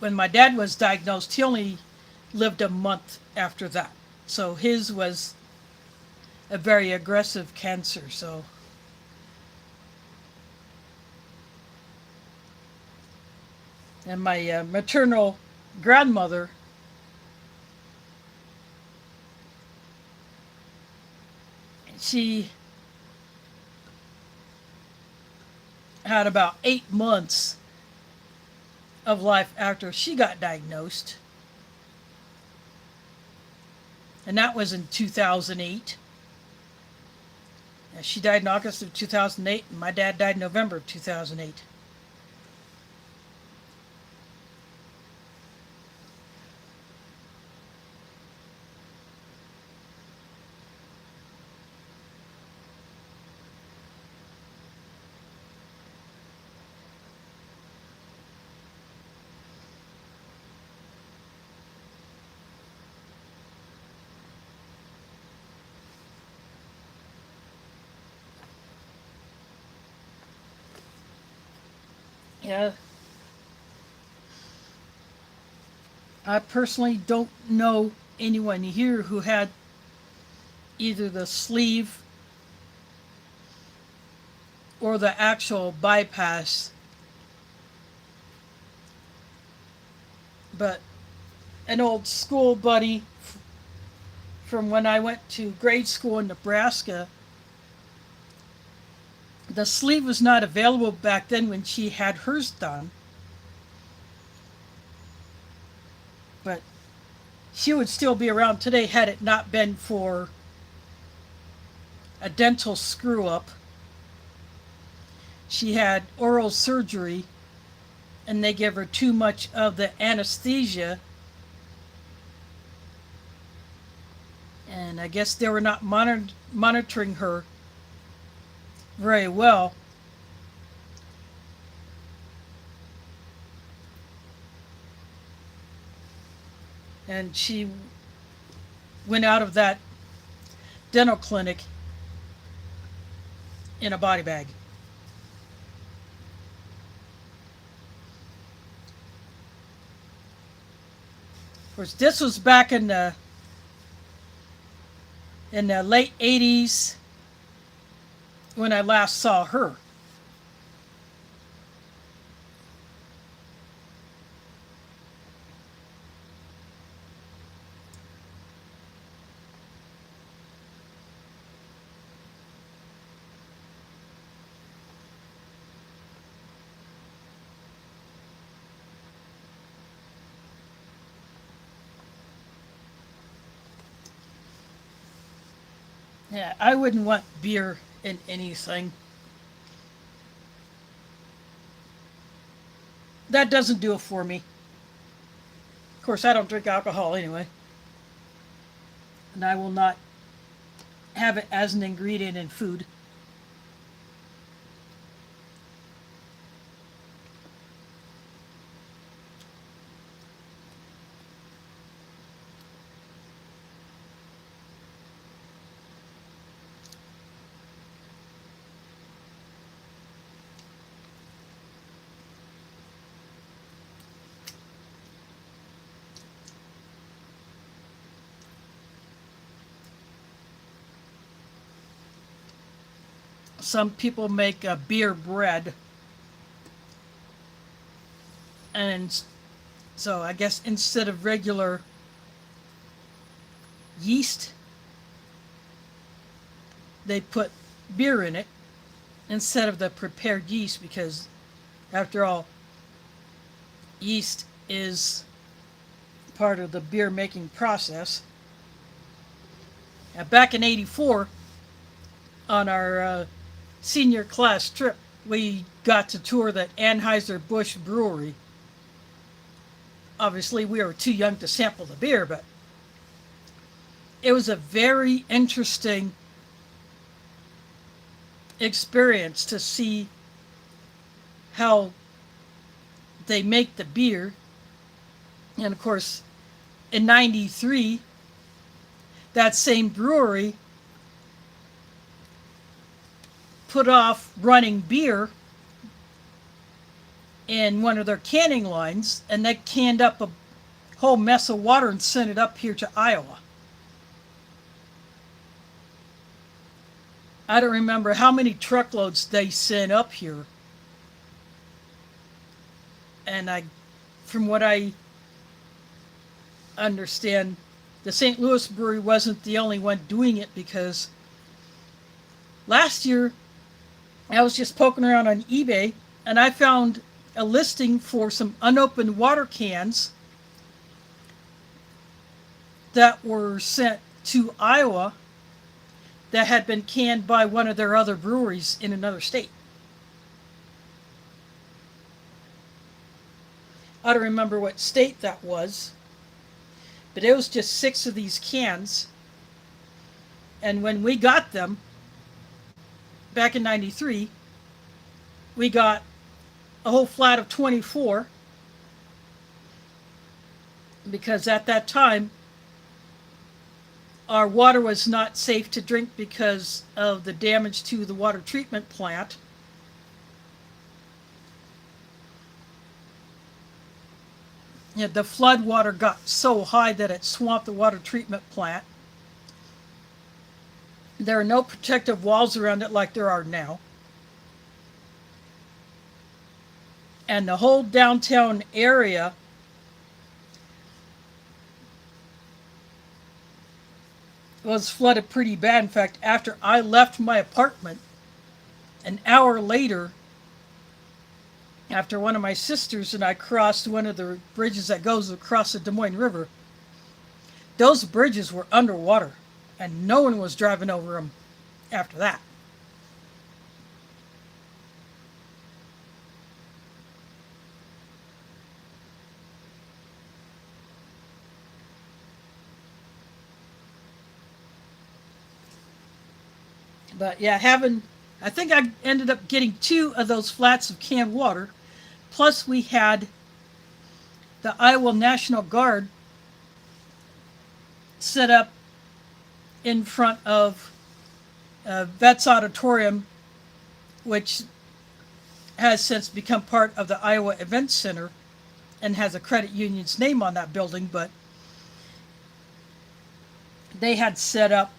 When my dad was diagnosed, he only lived a month after that. So his was a very aggressive cancer. So and my maternal grandmother, she had about 8 months of life after she got diagnosed. And that was in 2008. She died in August of 2008, and my dad died in November of 2008. Yeah. I personally don't know anyone here who had either the sleeve or the actual bypass. But an old school buddy from when I went to grade school in Nebraska, the sleeve was not available back then when she had hers done. But she would still be around today had it not been for a dental screw up. She had oral surgery and they gave her too much of the anesthesia. And I guess they were not monitoring her very well. And she went out of that dental clinic in a body bag. Of course, this was back in the late 80s when I last saw her. Yeah, I wouldn't want beer in anything. That doesn't do it for me. Of course, I don't drink alcohol anyway. And I will not have it as an ingredient in food. Some people make a beer bread, and so I guess instead of regular yeast, they put beer in it instead of the prepared yeast, because after all, yeast is part of the beer making process. Now, back in '84, on our senior class trip, we got to tour the Anheuser-Busch brewery. Obviously, we were too young to sample the beer, but it was a very interesting experience to see how they make the beer. And of course, in '93, that same brewery put off running beer in one of their canning lines, and they canned up a whole mess of water and sent it up here to Iowa. I don't remember how many truckloads they sent up here. And from what I understand, the St. Louis brewery wasn't the only one doing it, because last year I was just poking around on eBay and I found a listing for some unopened water cans that were sent to Iowa that had been canned by one of their other breweries in another state. I don't remember what state that was, but it was just 6 of these cans. And when we got them back in 93, we got a whole flat of 24 because at that time our water was not safe to drink because of the damage to the water treatment plant. Yeah, the flood water got so high that it swamped the water treatment plant. There are no protective walls around it like there are now. And the whole downtown area was flooded pretty bad. In fact, after I left my apartment, an hour later, after one of my sisters and I crossed one of the bridges that goes across the Des Moines River, those bridges were underwater and no one was driving over them after that. But yeah, I think I ended up getting 2 of those flats of canned water. Plus, we had the Iowa National Guard set up in front of Vets Auditorium, which has since become part of the Iowa Event Center and has a credit union's name on that building. But they had set up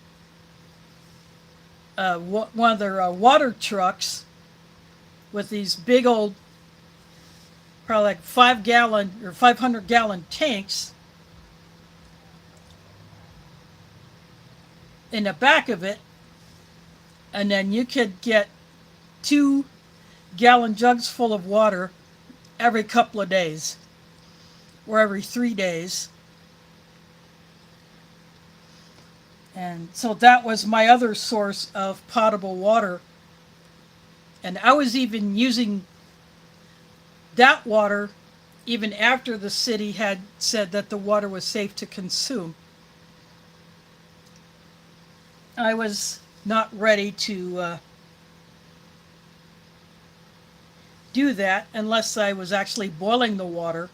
one of their water trucks with these big old, probably like 5-gallon or 500-gallon tanks in the back of it, and then you could get 2-gallon jugs full of water every couple of days or every 3 days. And so that was my other source of potable water. And I was even using that water even after the city had said that the water was safe to consume. I was not ready to do that unless I was actually boiling the water.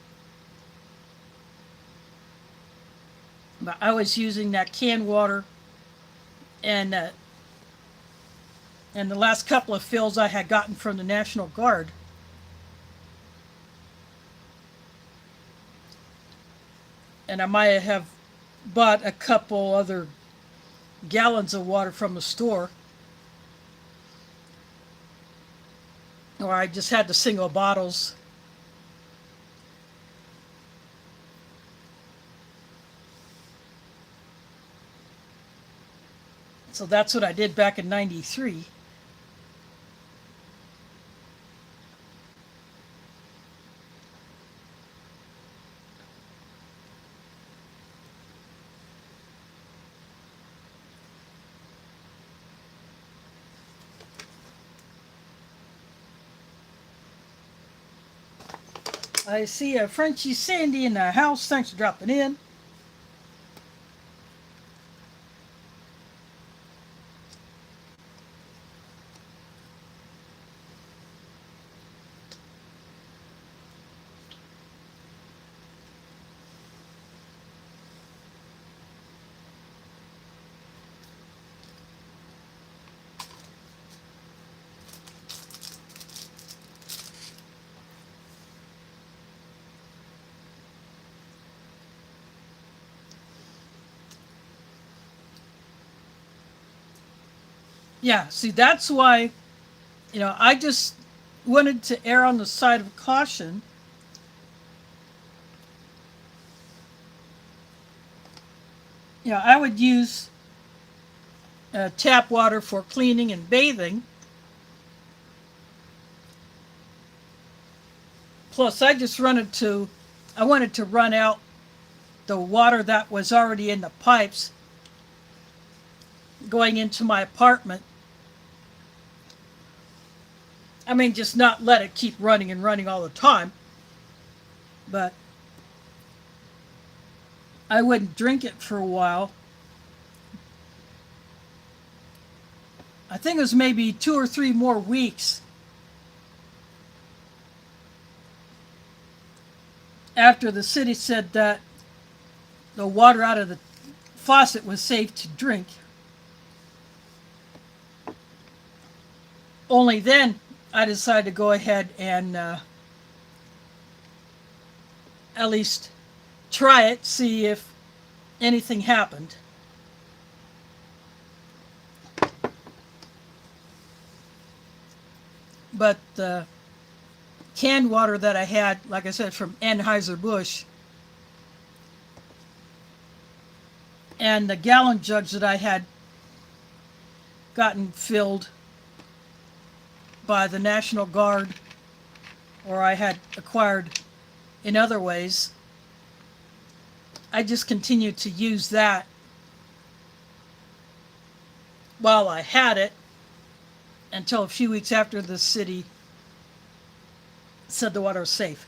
But I was using that canned water, and the last couple of fills I had gotten from the National Guard. And I might have bought a couple other gallons of water from the store. Or I just had the single bottles. So that's what I did back in 93. I see a Frenchie Sandy in the house. Thanks for dropping in. Yeah, see, that's why, I just wanted to err on the side of caution. I would use tap water for cleaning and bathing. close. I wanted to run out the water that was already in the pipes going into my apartment. I mean, just not let it keep running and running all the time. But I wouldn't drink it for a while. I think it was maybe 2 or 3 more weeks after the city said that the water out of the faucet was safe to drink. Only then I decided to go ahead and at least try it, see if anything happened. But the canned water that I had, like I said, from Anheuser-Busch, and the gallon jugs that I had gotten filled by the National Guard, or I had acquired in other ways, I just continued to use that while I had it until a few weeks after the city said the water was safe.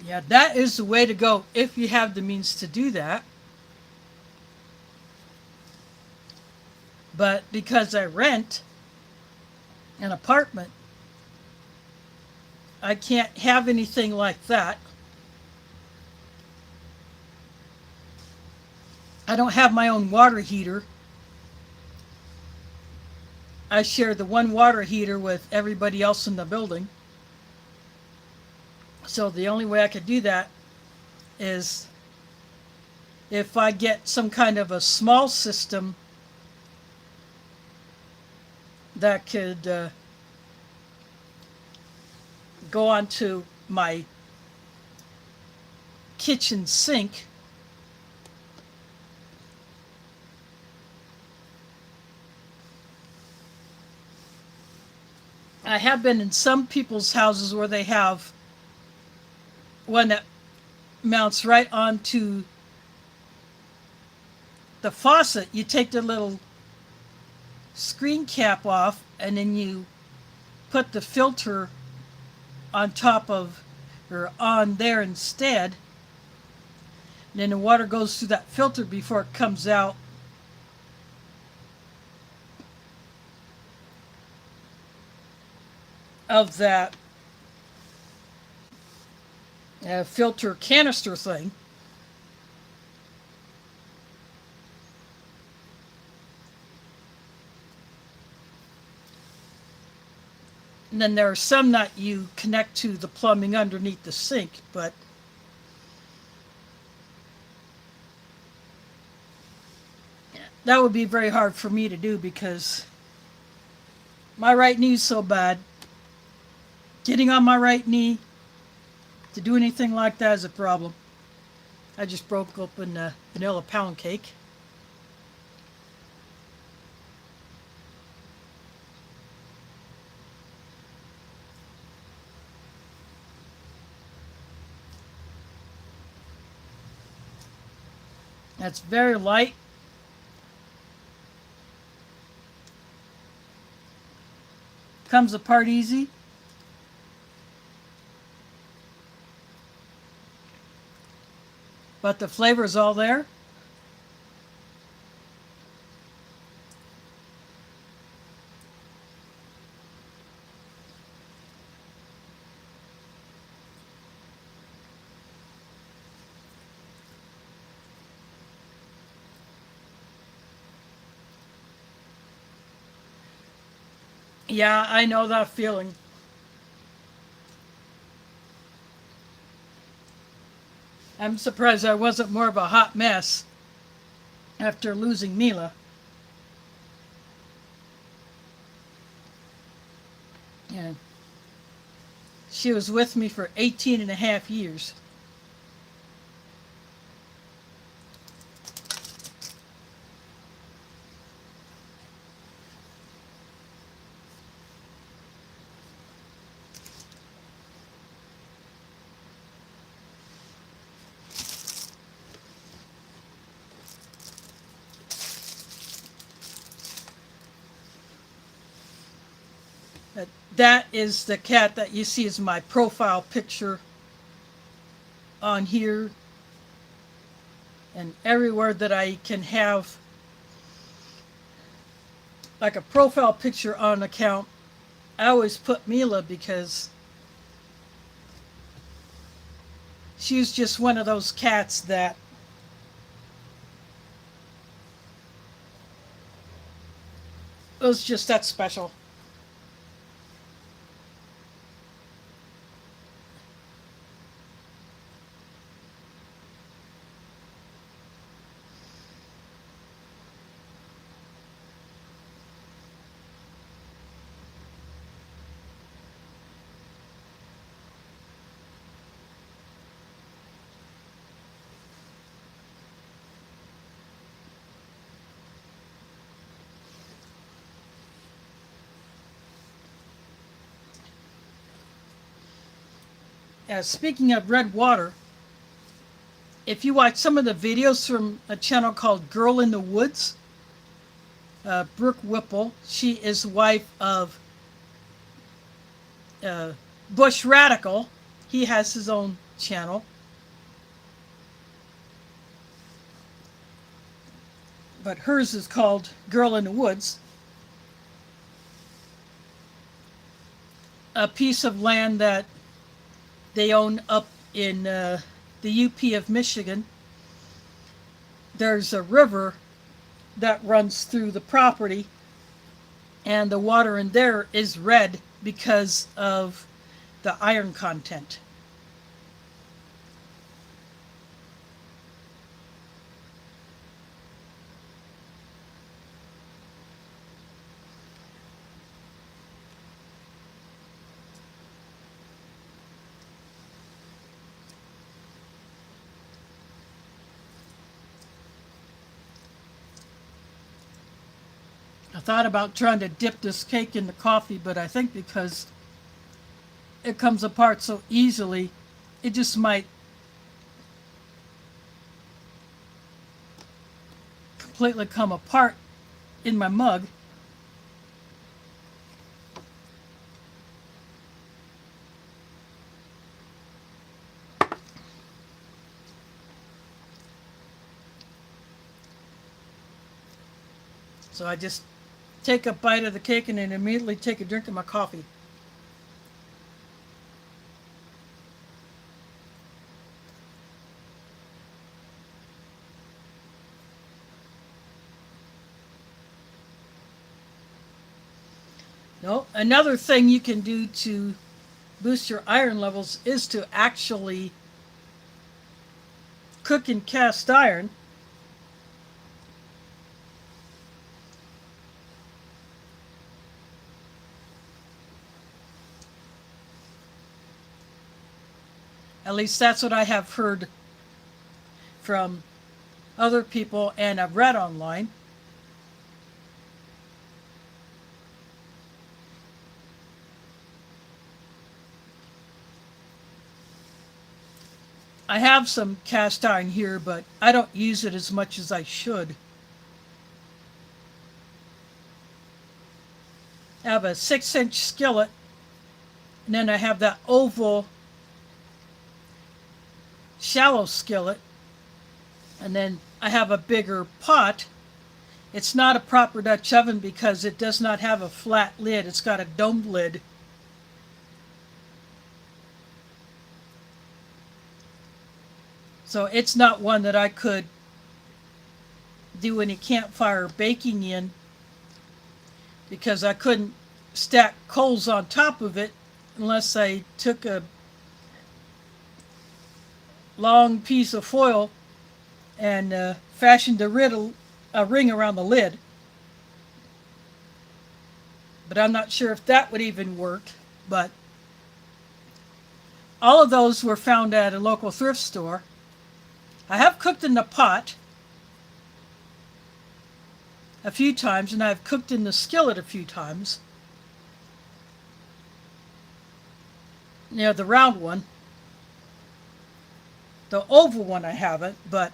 Yeah, that is the way to go if you have the means to do that. But because I rent an apartment, I can't have anything like that. I don't have my own water heater. I share the one water heater with everybody else in the building. So the only way I could do that is if I get some kind of a small system that could go onto my kitchen sink. I have been in some people's houses where they have one that mounts right onto the faucet. You take the little screen cap off and then you put the filter on top of or on there instead. And then the water goes through that filter before it comes out. Of that filter canister thing. And then there are some that you connect to the plumbing underneath the sink, but that would be very hard for me to do because my right knee is so bad. Getting on my right knee to do anything like that is a problem. I just broke open a vanilla pound cake. That's very light. Comes apart easy. But the flavor is all there. Yeah, I know that feeling. I'm surprised I wasn't more of a hot mess after losing Mila. And she was with me for 18 and a half years. That is the cat that you see as my profile picture on here. And everywhere that I can have like a profile picture on an account, I always put Mila because she's just one of those cats that was just that special. Speaking of red water, if you watch some of the videos from a channel called Girl in the Woods, Brooke Whipple, she is wife of Bush Radical. He has his own channel. But hers is called Girl in the Woods. A piece of land that they own up in the UP of Michigan. There's a river that runs through the property, and the water in there is red because of the iron content. I thought about trying to dip this cake in the coffee, but I think because it comes apart so easily, it just might completely come apart in my mug. So I just take a bite of the cake and then immediately take a drink of my coffee. No, another thing you can do to boost your iron levels is to actually cook in cast iron. At least that's what I have heard from other people and I've read online. I have some cast iron here, but I don't use it as much as I should. I have a 6-inch skillet, and then I have that oval shallow skillet, and then I have a bigger pot. It's not a proper Dutch oven because it does not have a flat lid. It's got a domed lid. So it's not one that I could do any campfire baking in because I couldn't stack coals on top of it unless I took a long piece of foil and fashioned a ring around the lid. But I'm not sure if that would even work. But all of those were found at a local thrift store. I have cooked in the pot a few times, and I've cooked in the skillet a few times. You know, the round one. The oval one I haven't, but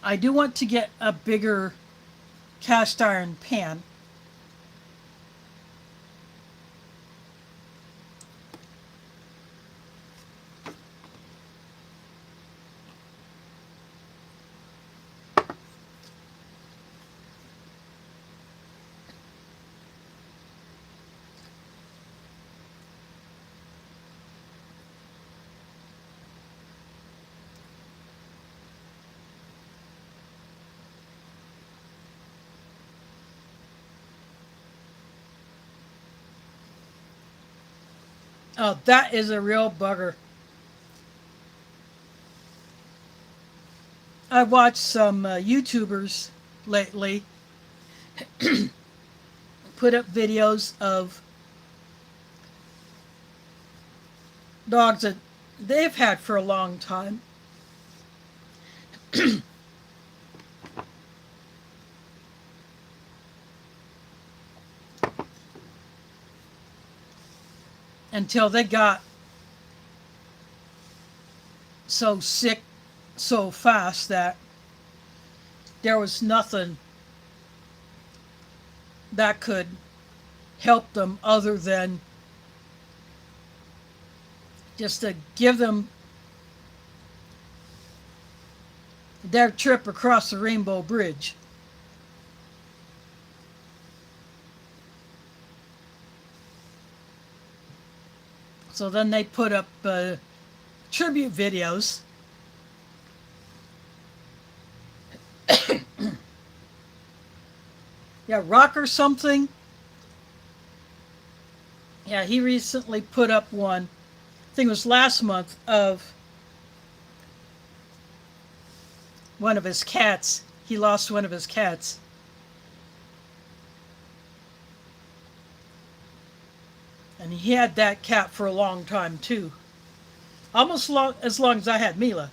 I do want to get a bigger cast iron pan. Oh, that is a real bugger. I've watched some YouTubers lately put up videos of dogs that they've had for a long time. Until they got so sick so fast that there was nothing that could help them other than just to give them their trip across the Rainbow Bridge. So then they put up tribute videos. Yeah, Rock or something. Yeah, he recently put up one, I think it was last month, of one of his cats. He lost one of his cats. And he had that cat for a long time, too. Almost as long as I had Mila.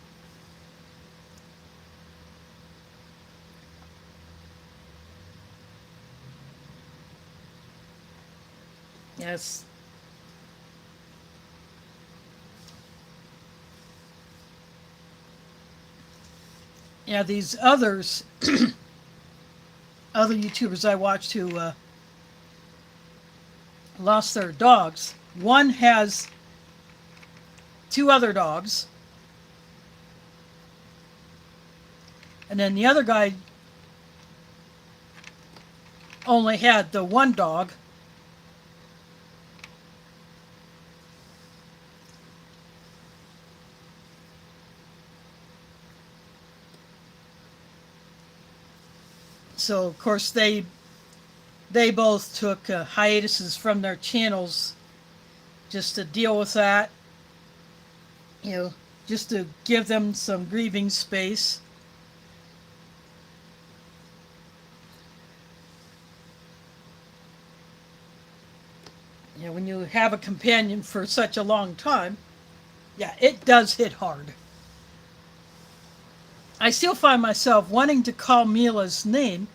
Yes. Yeah, these others, other YouTubers I watched who lost their dogs. One has 2 other dogs. And then the other guy only had the 1 dog. So, of course, they both took hiatuses from their channels just to deal with that. You know, just to give them some grieving space. You know, when you have a companion for such a long time, yeah, it does hit hard. I still find myself wanting to call Mila's name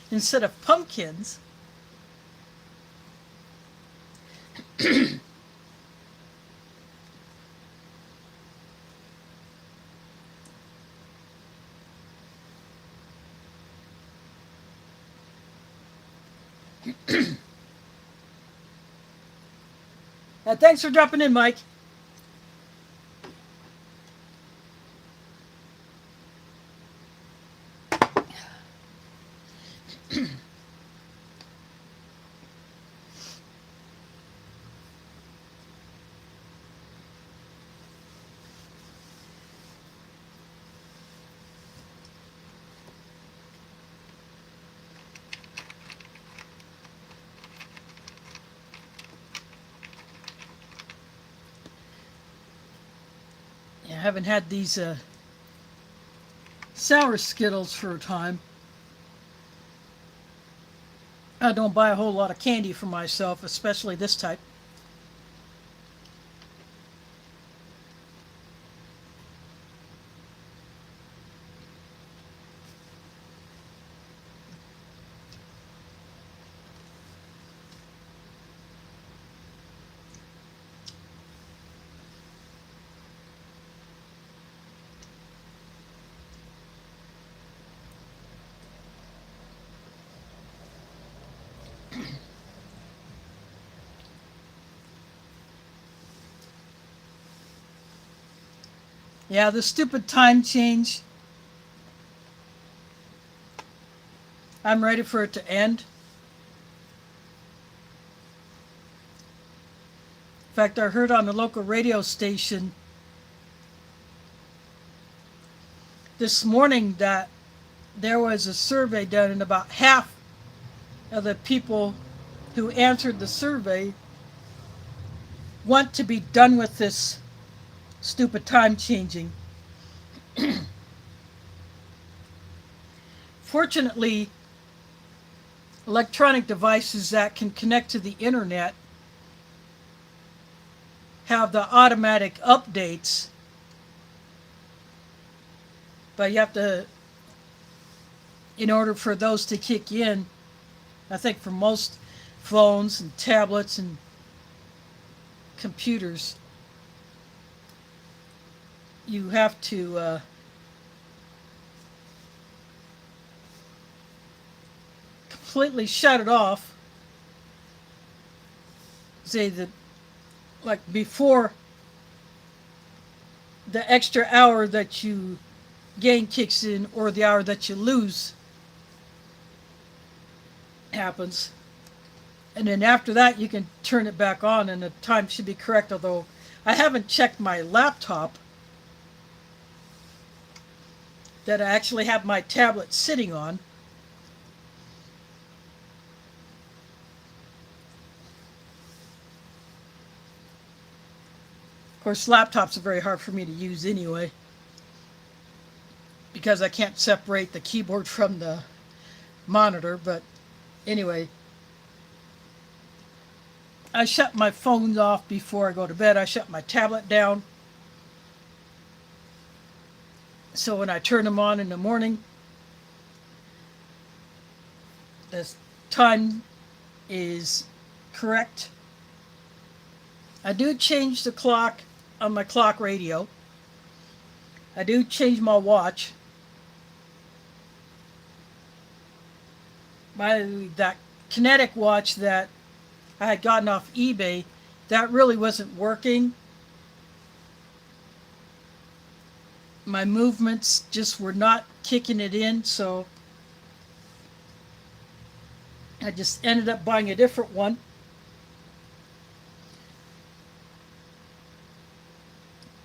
instead of Pumpkin's. Thanks for dropping in, Mike. I haven't had these sour Skittles for a time. I don't buy a whole lot of candy for myself, especially this type. Yeah, the stupid time change. I'm ready for it to end. In fact, I heard on the local radio station this morning that there was a survey done, and about half of the people who answered the survey want to be done with this stupid time changing. Fortunately, electronic devices that can connect to the internet have the automatic updates, but you have to, in order for those to kick in, I think for most phones and tablets and computers, you have to completely shut it off. Say that, like before the extra hour that you gain kicks in or the hour that you lose happens. And then after that, you can turn it back on and the time should be correct, although I haven't checked my laptop that I actually have my tablet sitting on. Of course, laptops are very hard for me to use anyway, because I can't separate the keyboard from the monitor. But anyway, I shut my phone off before I go to bed. I shut my tablet down, so when I turn them on in the morning, the time is correct. I do change the clock on my clock radio. I do change my watch. That kinetic watch that I had gotten off eBay, that really wasn't working. My movements just were not kicking it in, so I just ended up buying a different one.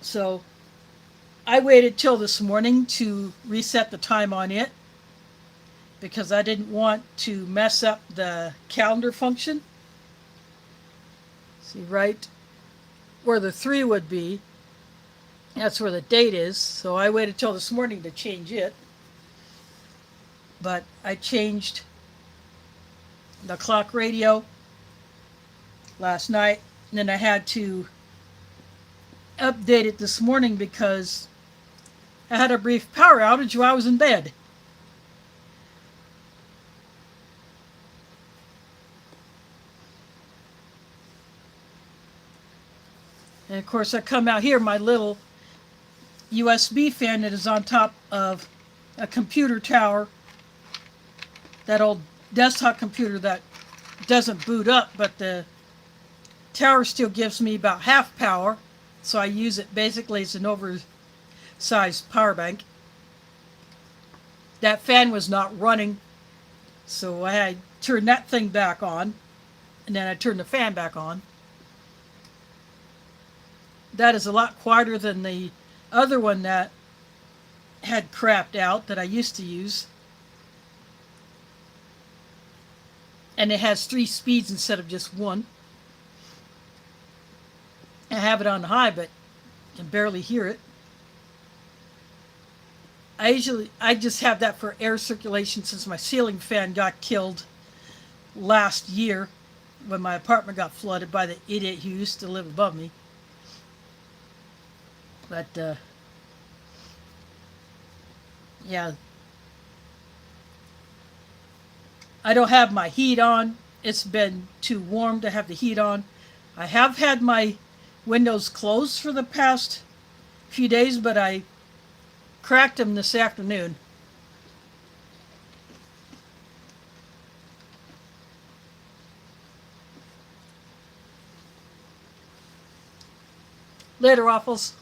So I waited till this morning to reset the time on it because I didn't want to mess up the calendar function. See, right where the 3 would be, that's where the date is. So I waited till this morning to change it. But I changed the clock radio last night, and then I had to update it this morning because I had a brief power outage while I was in bed. And of course, I come out here, my little USB fan that is on top of a computer tower, that old desktop computer that doesn't boot up, but the tower still gives me about half power, so I use it basically as an oversized power bank. That fan was not running, so I had to turn that thing back on, and then I turned the fan back on. That is a lot quieter than the other one that had crapped out that I used to use. And it has 3 speeds instead of just 1. I have it on high, but you can barely hear it. I just have that for air circulation since my ceiling fan got killed last year when my apartment got flooded by the idiot who used to live above me. But yeah, I don't have my heat on. It's been too warm to have the heat on. I have had my windows closed for the past few days, but I cracked them this afternoon. Later, Waffles.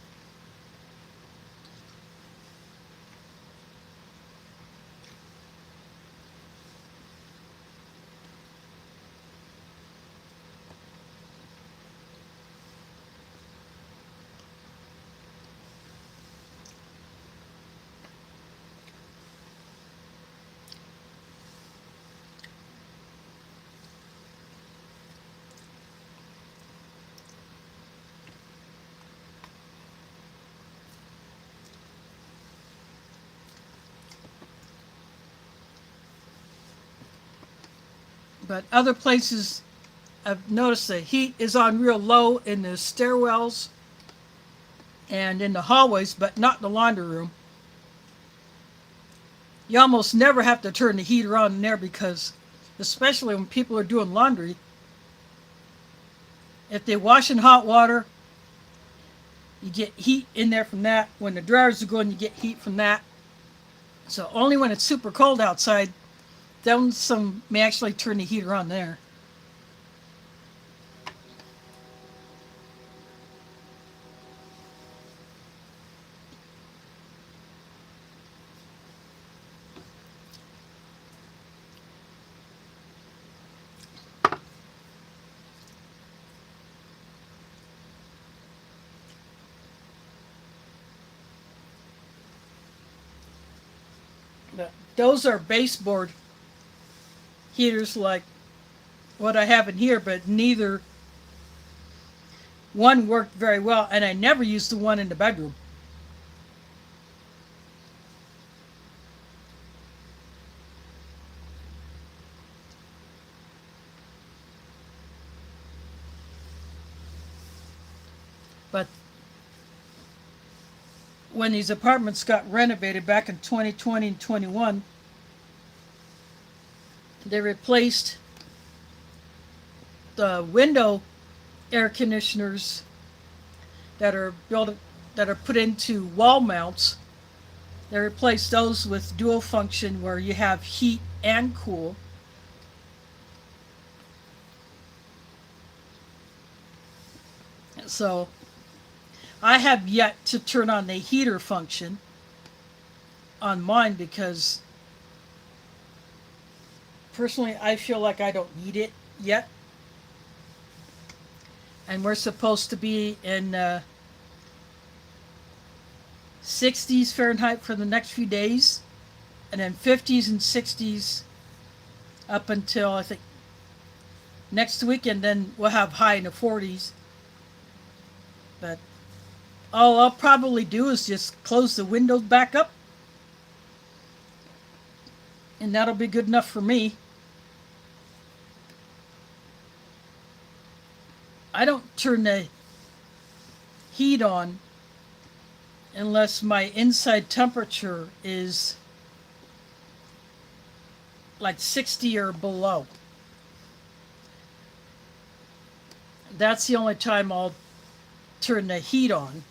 But other places, I've noticed the heat is on real low in the stairwells and in the hallways, but not in the laundry room. You almost never have to turn the heater on in there because, especially when people are doing laundry, if they wash in hot water, you get heat in there from that. When the dryers are going, you get heat from that. So only when it's super cold outside, then some may actually turn the heater on there. But those are baseboard heaters like what I have in here, but neither one worked very well, and I never used the one in the bedroom. But when these apartments got renovated back in 2020 and 21, they replaced the window air conditioners that are put into wall mounts. They replaced those with dual function where you have heat and cool. So I have yet to turn on the heater function on mine because personally I feel like I don't need it yet. And we're supposed to be in 60s Fahrenheit for the next few days, and then 50s and 60s up until I think next week, and then we'll have high in the 40s. But all I'll probably do is just close the windows back up, and that'll be good enough for me. I don't turn the heat on unless my inside temperature is like 60 or below. That's the only time I'll turn the heat on.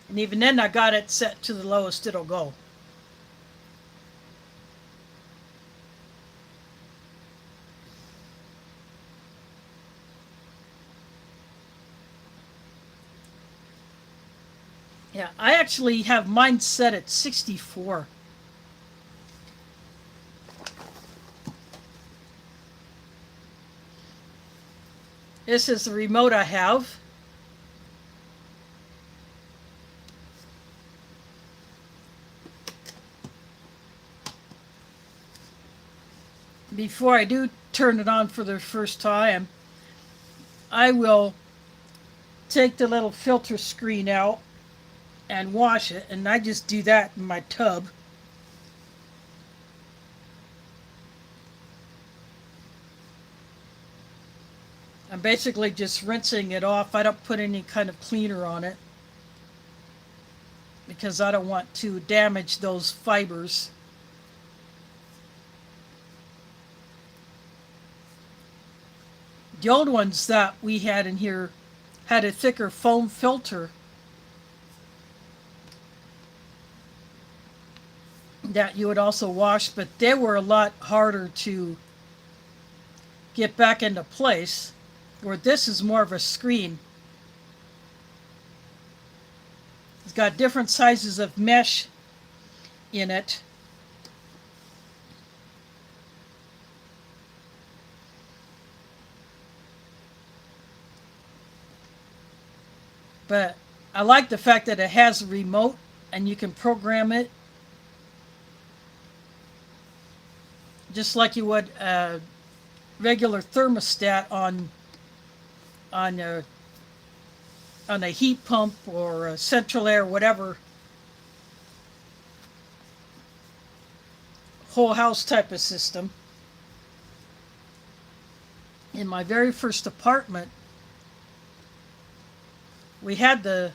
And even then I got it set to the lowest it'll go. Yeah, I actually have mine set at 64. This is the remote I have. Before I do turn it on for the first time, I will take the little filter screen out and wash it, and I just do that in my tub. I'm basically just rinsing it off. I don't put any kind of cleaner on it because I don't want to damage those fibers. The old ones that we had in here had a thicker foam filter that you would also wash, but they were a lot harder to get back into place, where this is more of a screen. It's got different sizes of mesh in it. But I like the fact that it has a remote and you can program it just like you would a regular thermostat on a on a heat pump or a central air, whatever whole house type of system. In my very first apartment, we had the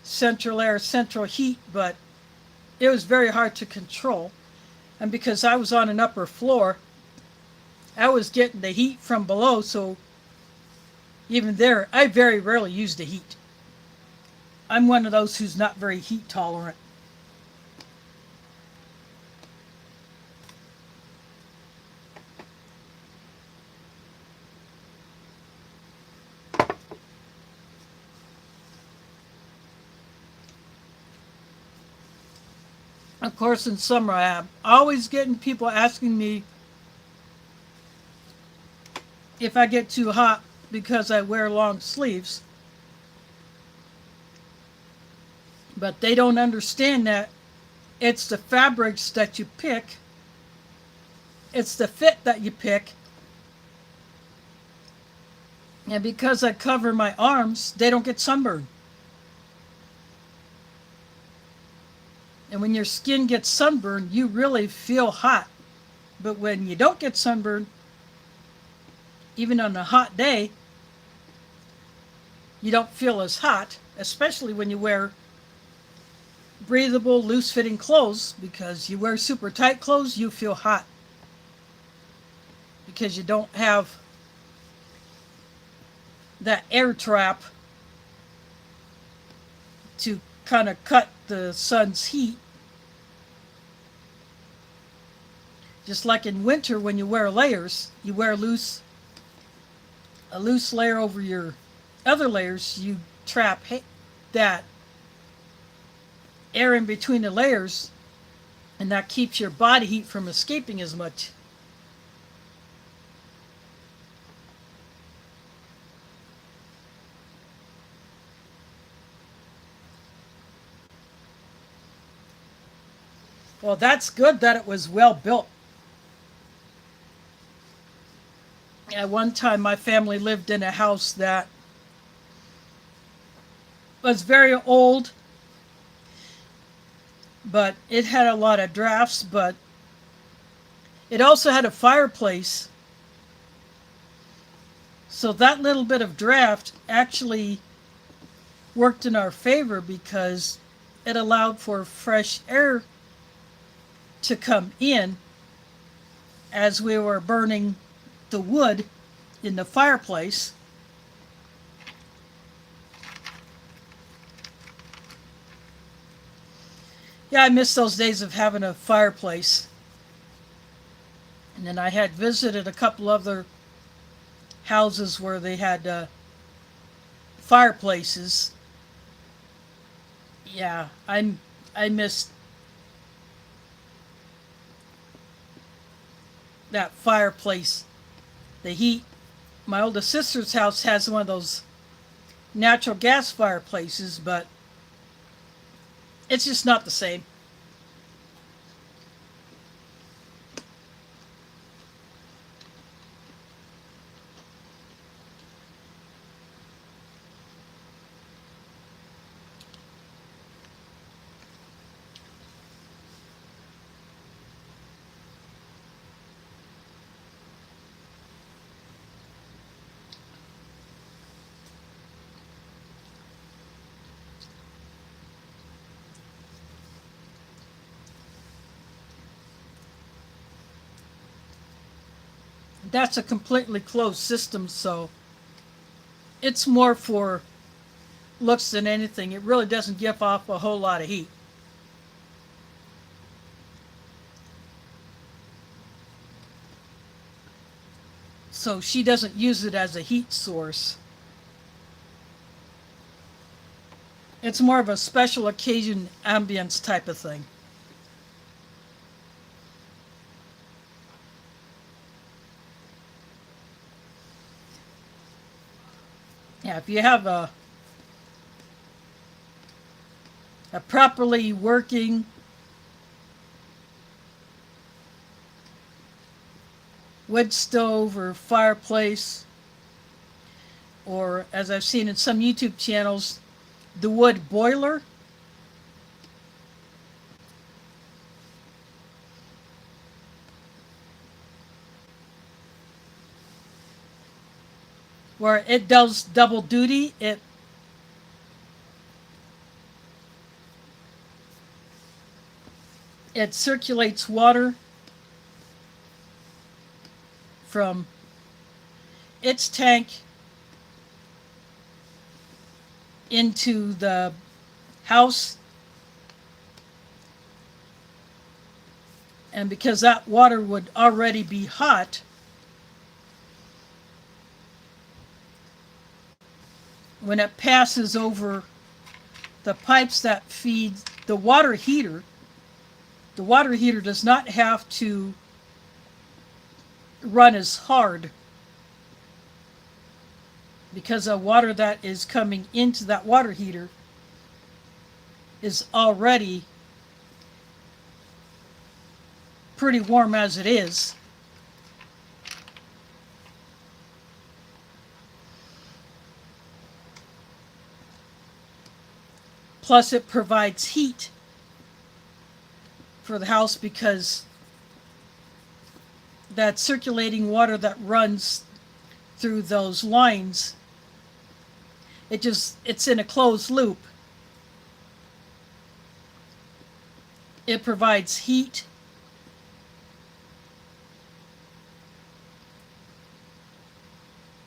central air, central heat, but it was very hard to control. And because I was on an upper floor, I was getting the heat from below, so even there, I very rarely used the heat. I'm one of those who's not very heat tolerant. Of course, in summer, I'm always getting people asking me if I get too hot because I wear long sleeves. But they don't understand that it's the fabrics that you pick, it's the fit that you pick. And because I cover my arms, they don't get sunburned. And when your skin gets sunburned, you really feel hot. But when you don't get sunburned, even on a hot day, you don't feel as hot, especially when you wear breathable, loose-fitting clothes. Because you wear super tight clothes, you feel hot. Because you don't have that air trap to kind of cut the sun's heat. Just like in winter when you wear layers, you wear a loose layer over your other layers, you trap that air in between the layers, and that keeps your body heat from escaping as much. Well, that's good that it was well built. At one time, my family lived in a house that was very old, but it had a lot of drafts, but it also had a fireplace. So that little bit of draft actually worked in our favor because it allowed for fresh air to come in as we were burning the wood in the fireplace. Yeah, I miss those days of having a fireplace. And then I had visited a couple other houses where they had fireplaces. Yeah, I missed that fireplace. The heat. My oldest sister's house has one of those natural gas fireplaces, but it's just not the same. that's a completely closed system, so it's more for looks than anything. It really doesn't give off a whole lot of heat. So she doesn't use it as a heat source. It's more of a special occasion ambience type of thing. Yeah, if you have a properly working wood stove or fireplace, or as I've seen in some YouTube channels, the wood boiler, where it does double duty. It circulates water from its tank into the house, and because that water would already be hot, when it passes over the pipes that feed the water heater does not have to run as hard, because the water that is coming into that water heater is already pretty warm as it is. Plus it provides heat for the house, because that circulating water that runs through those lines, it's in a closed loop. It provides heat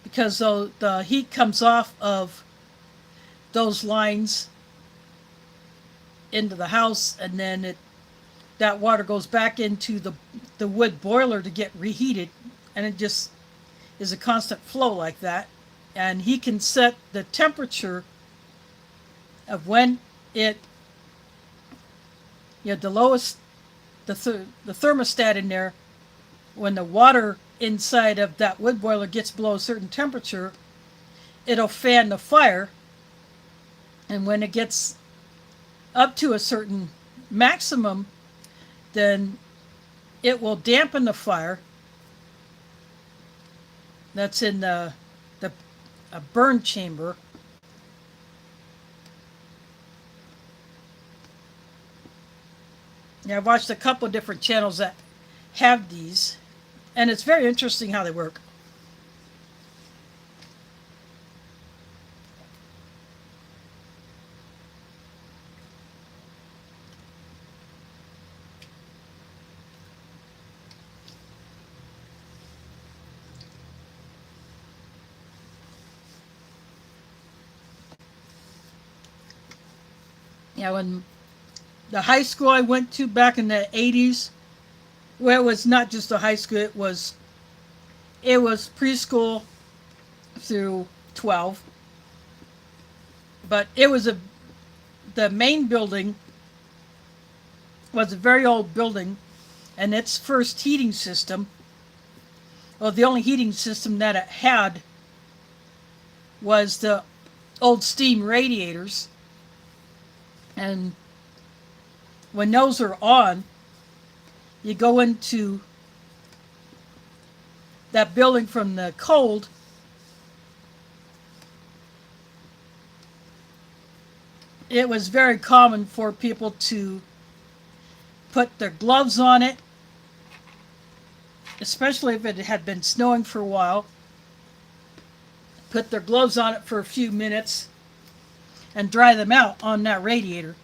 because the heat comes off of those lines into the house, and then that water goes back into the wood boiler to get reheated, and it just is a constant flow like that. And he can set the temperature of when the lowest, the thermostat in there, when the water inside of that wood boiler gets below a certain temperature, it'll fan the fire, and when it gets up to a certain maximum, then it will dampen the fire. That's in a burn chamber. Yeah, I've watched a couple of different channels that have these, and it's very interesting how they work. Yeah, when the high school I went to back in the 80s, well, it was not just a high school, it was preschool through 12. But the main building was a very old building, and its first heating system, well, the only heating system that it had was the old steam radiators. And when those are on, you go into that building from the cold, it was very common for people to put their gloves on it, especially if it had been snowing for a while, put their gloves on it for a few minutes and dry them out on that radiator.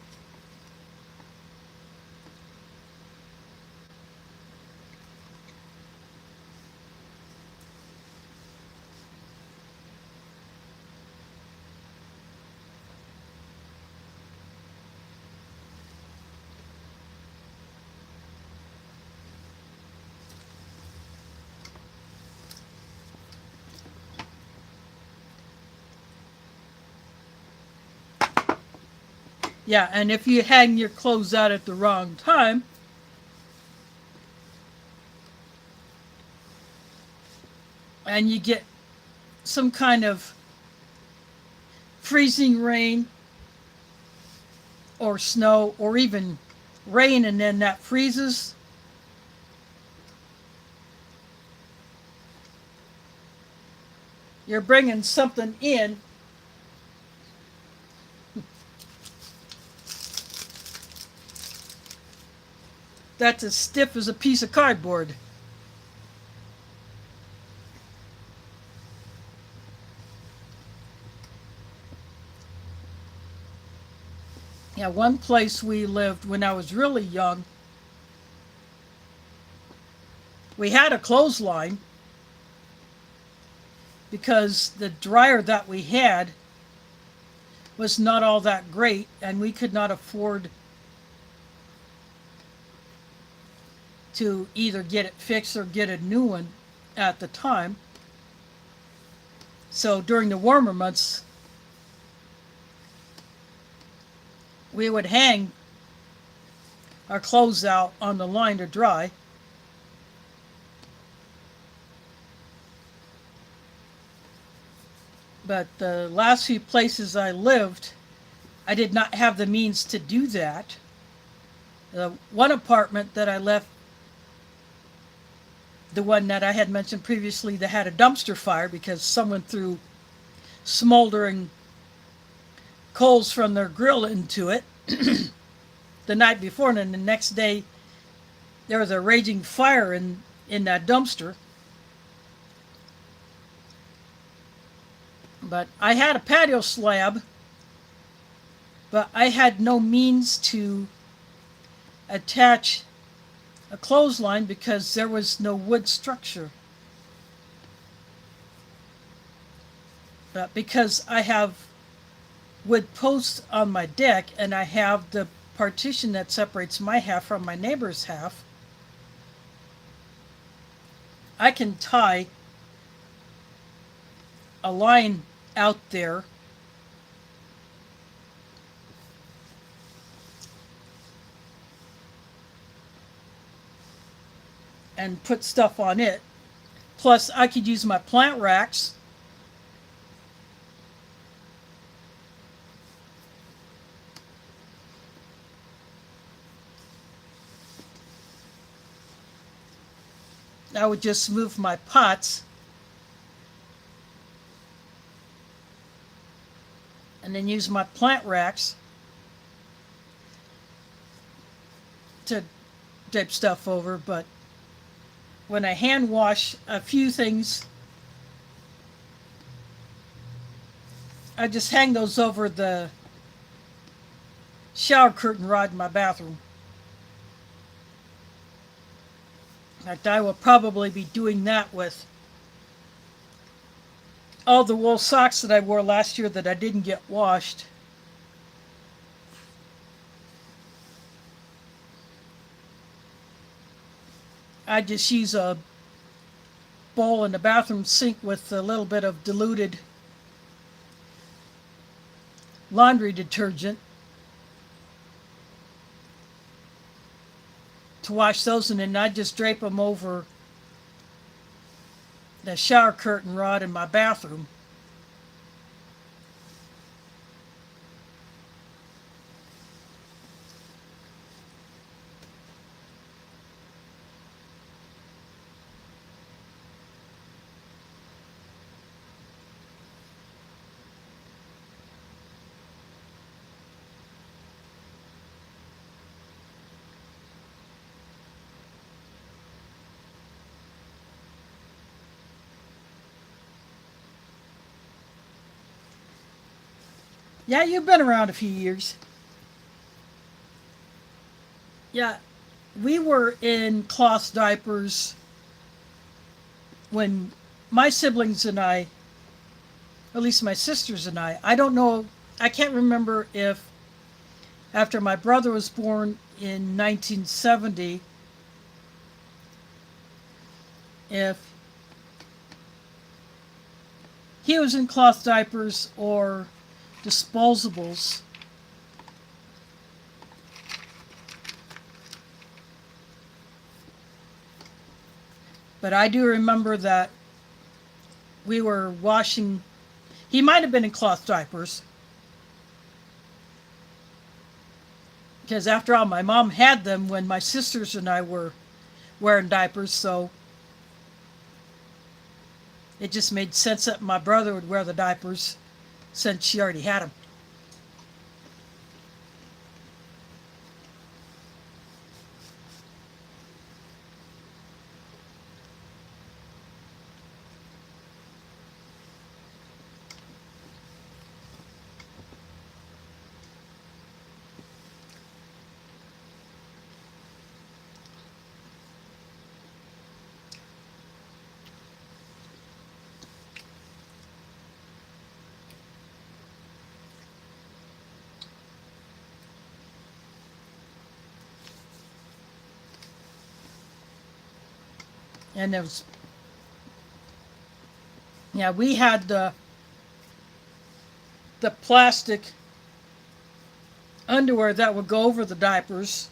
Yeah, and if you hang your clothes out at the wrong time, and you get some kind of freezing rain or snow or even rain, and then that freezes, you're bringing something in that's as stiff as a piece of cardboard. Yeah, one place we lived when I was really young, we had a clothesline because the dryer that we had was not all that great, and we could not afford to either get it fixed or get a new one at the time. So during the warmer months, we would hang our clothes out on the line to dry. But the last few places I lived, I did not have the means to do that. The one apartment that I left, the one that I had mentioned previously, that had a dumpster fire because someone threw smoldering coals from their grill into it the night before, and then the next day there was a raging fire in that dumpster. But I had a patio slab, but I had no means to attach a clothesline because there was no wood structure. But because I have wood posts on my deck and I have the partition that separates my half from my neighbor's half, I can tie a line out there and put stuff on it. Plus, I could use my plant racks. I would just move my pots and then use my plant racks to drape stuff over. But when I hand wash a few things, I just hang those over the shower curtain rod in my bathroom. In fact, I will probably be doing that with all the wool socks that I wore last year that I didn't get washed. I just use a bowl in the bathroom sink with a little bit of diluted laundry detergent to wash those, and then I just drape them over the shower curtain rod in my bathroom. Yeah, you've been around a few years. Yeah, we were in cloth diapers when my siblings and I, at least my sisters and I don't know, I can't remember if after my brother was born in 1970, if he was in cloth diapers or disposables. But I do remember that we were washing, he might have been in cloth diapers. Because after all, my mom had them when my sisters and I were wearing diapers, so it just made sense that my brother would wear the diapers since she already had them. And there was, yeah, we had the plastic underwear that would go over the diapers.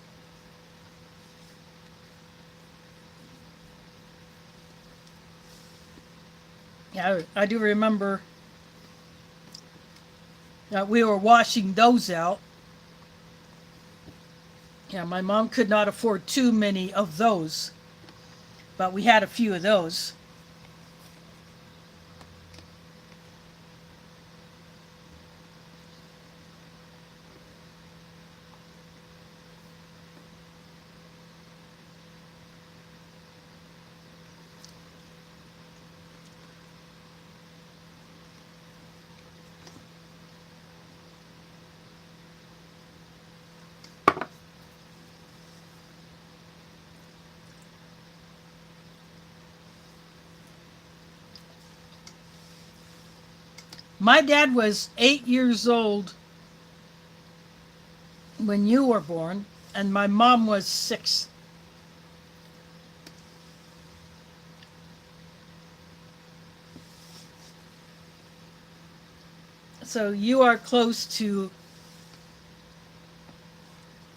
Yeah, I do remember that we were washing those out. Yeah, my mom could not afford too many of those, but we had a few of those. My dad was 8 years old when you were born, and my mom was 6. So you are close to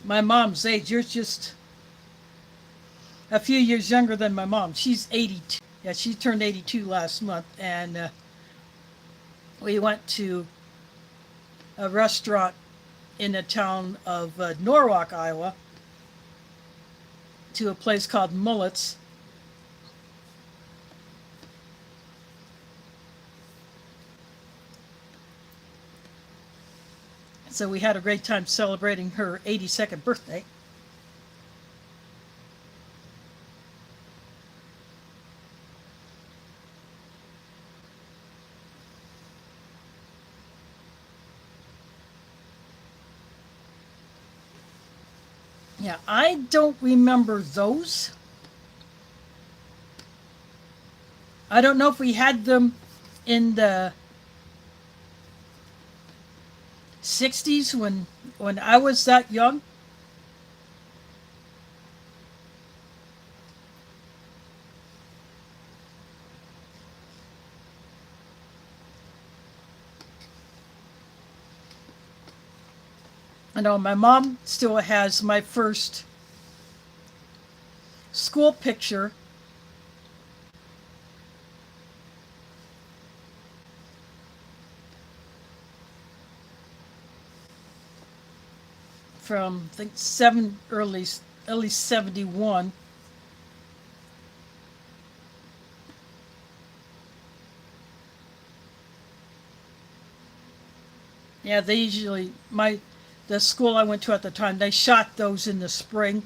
my mom's age. You're just a few years younger than my mom. She's 82. Yeah, she turned 82 last month, and we went to a restaurant in the town of Norwalk, Iowa, to a place called Mullet's. So we had a great time celebrating her 82nd birthday. Yeah, I don't remember those. I don't know if we had them in the 60s when I was that young. I know my mom still has my first school picture from I think early 71. Yeah, they usually the school I went to at the time, they shot those in the spring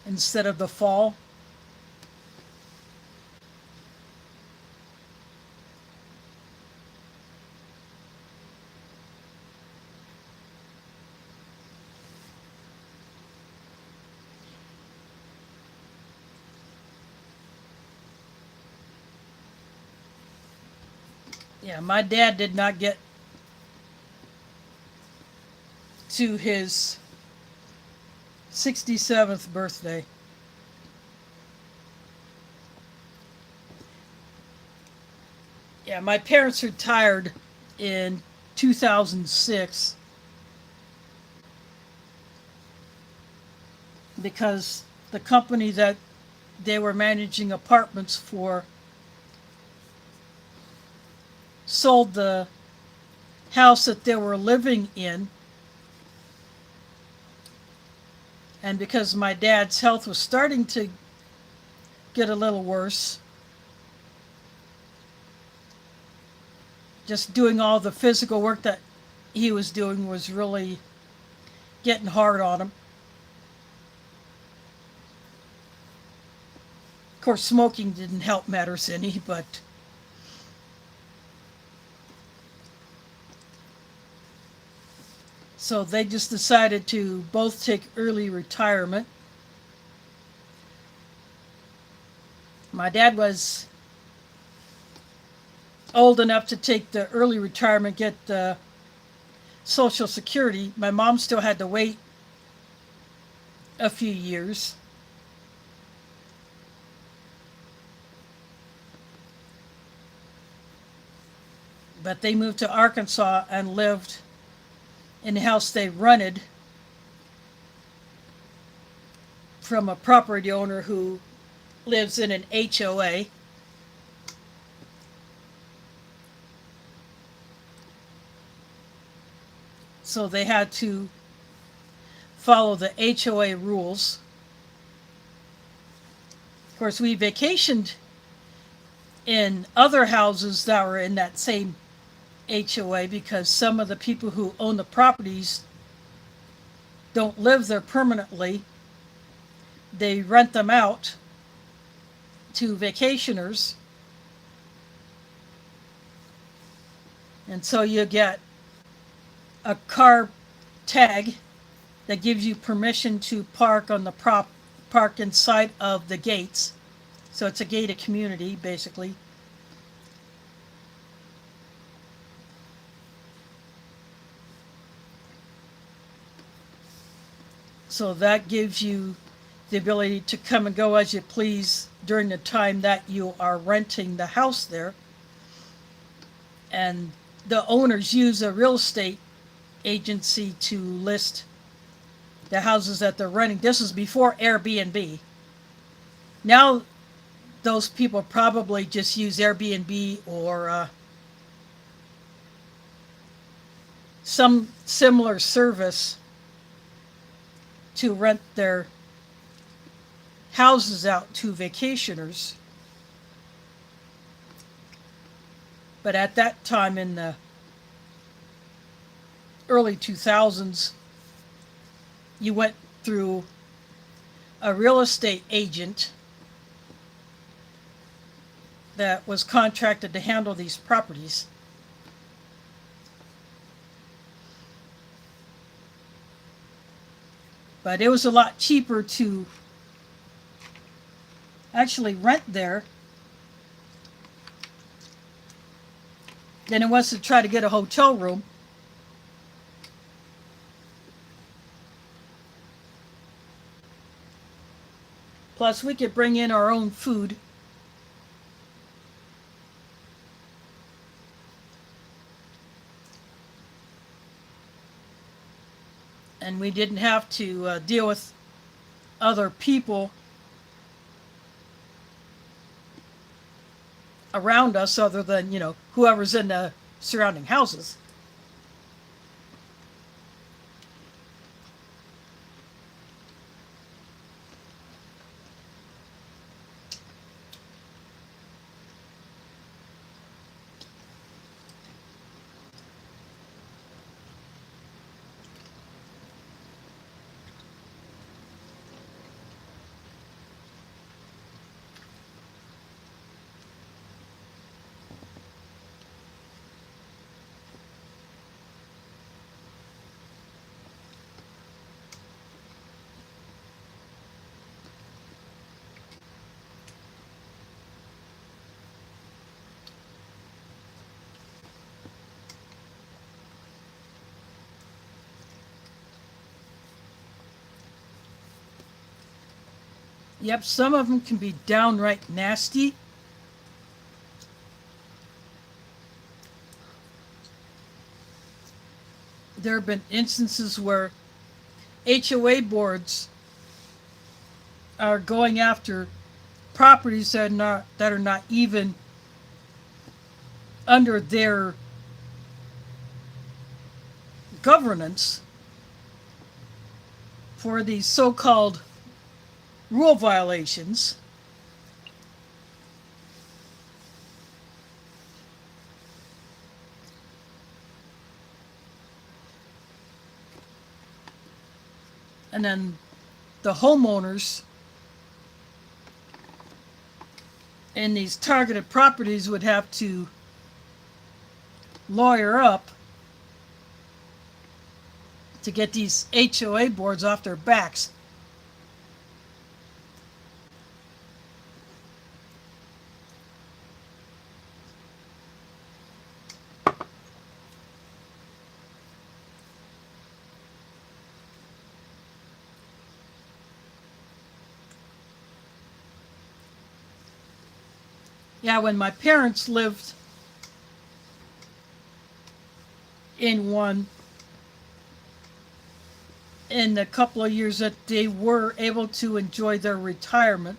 instead of the fall. Yeah, my dad did not get to his 67th birthday. Yeah, my parents retired in 2006 because the company that they were managing apartments for, sold the house that they were living in, and because my dad's health was starting to get a little worse, just doing all the physical work that he was doing was really getting hard on him. Of course, smoking didn't help matters any, but so they just decided to both take early retirement. My dad was old enough to take the early retirement, get the Social Security. My mom still had to wait a few years. But they moved to Arkansas and lived in the house they rented from a property owner who lives in an HOA. So they had to follow the HOA rules. Of course, we vacationed in other houses that were in that same HOA because some of the people who own the properties don't live there permanently. They rent them out to vacationers. And so you get a car tag that gives you permission to park on the park inside of the gates. So it's a gated community, basically. So that gives you the ability to come and go as you please during the time that you are renting the house there. And the owners use a real estate agency to list the houses that they're renting. This was before Airbnb. Now those people probably just use Airbnb or some similar service to rent their houses out to vacationers. But at that time in the early 2000s, you went through a real estate agent that was contracted to handle these properties. But it was a lot cheaper to actually rent there than it was to try to get a hotel room. Plus, we could bring in our own food. And we didn't have to deal with other people around us other than, whoever's in the surrounding houses. Yep, some of them can be downright nasty. There have been instances where HOA boards are going after properties that are not even under their governance for these so-called rule violations. And then the homeowners in these targeted properties would have to lawyer up to get these HOA boards off their backs. Yeah, when my parents lived in one, in the couple of years that they were able to enjoy their retirement,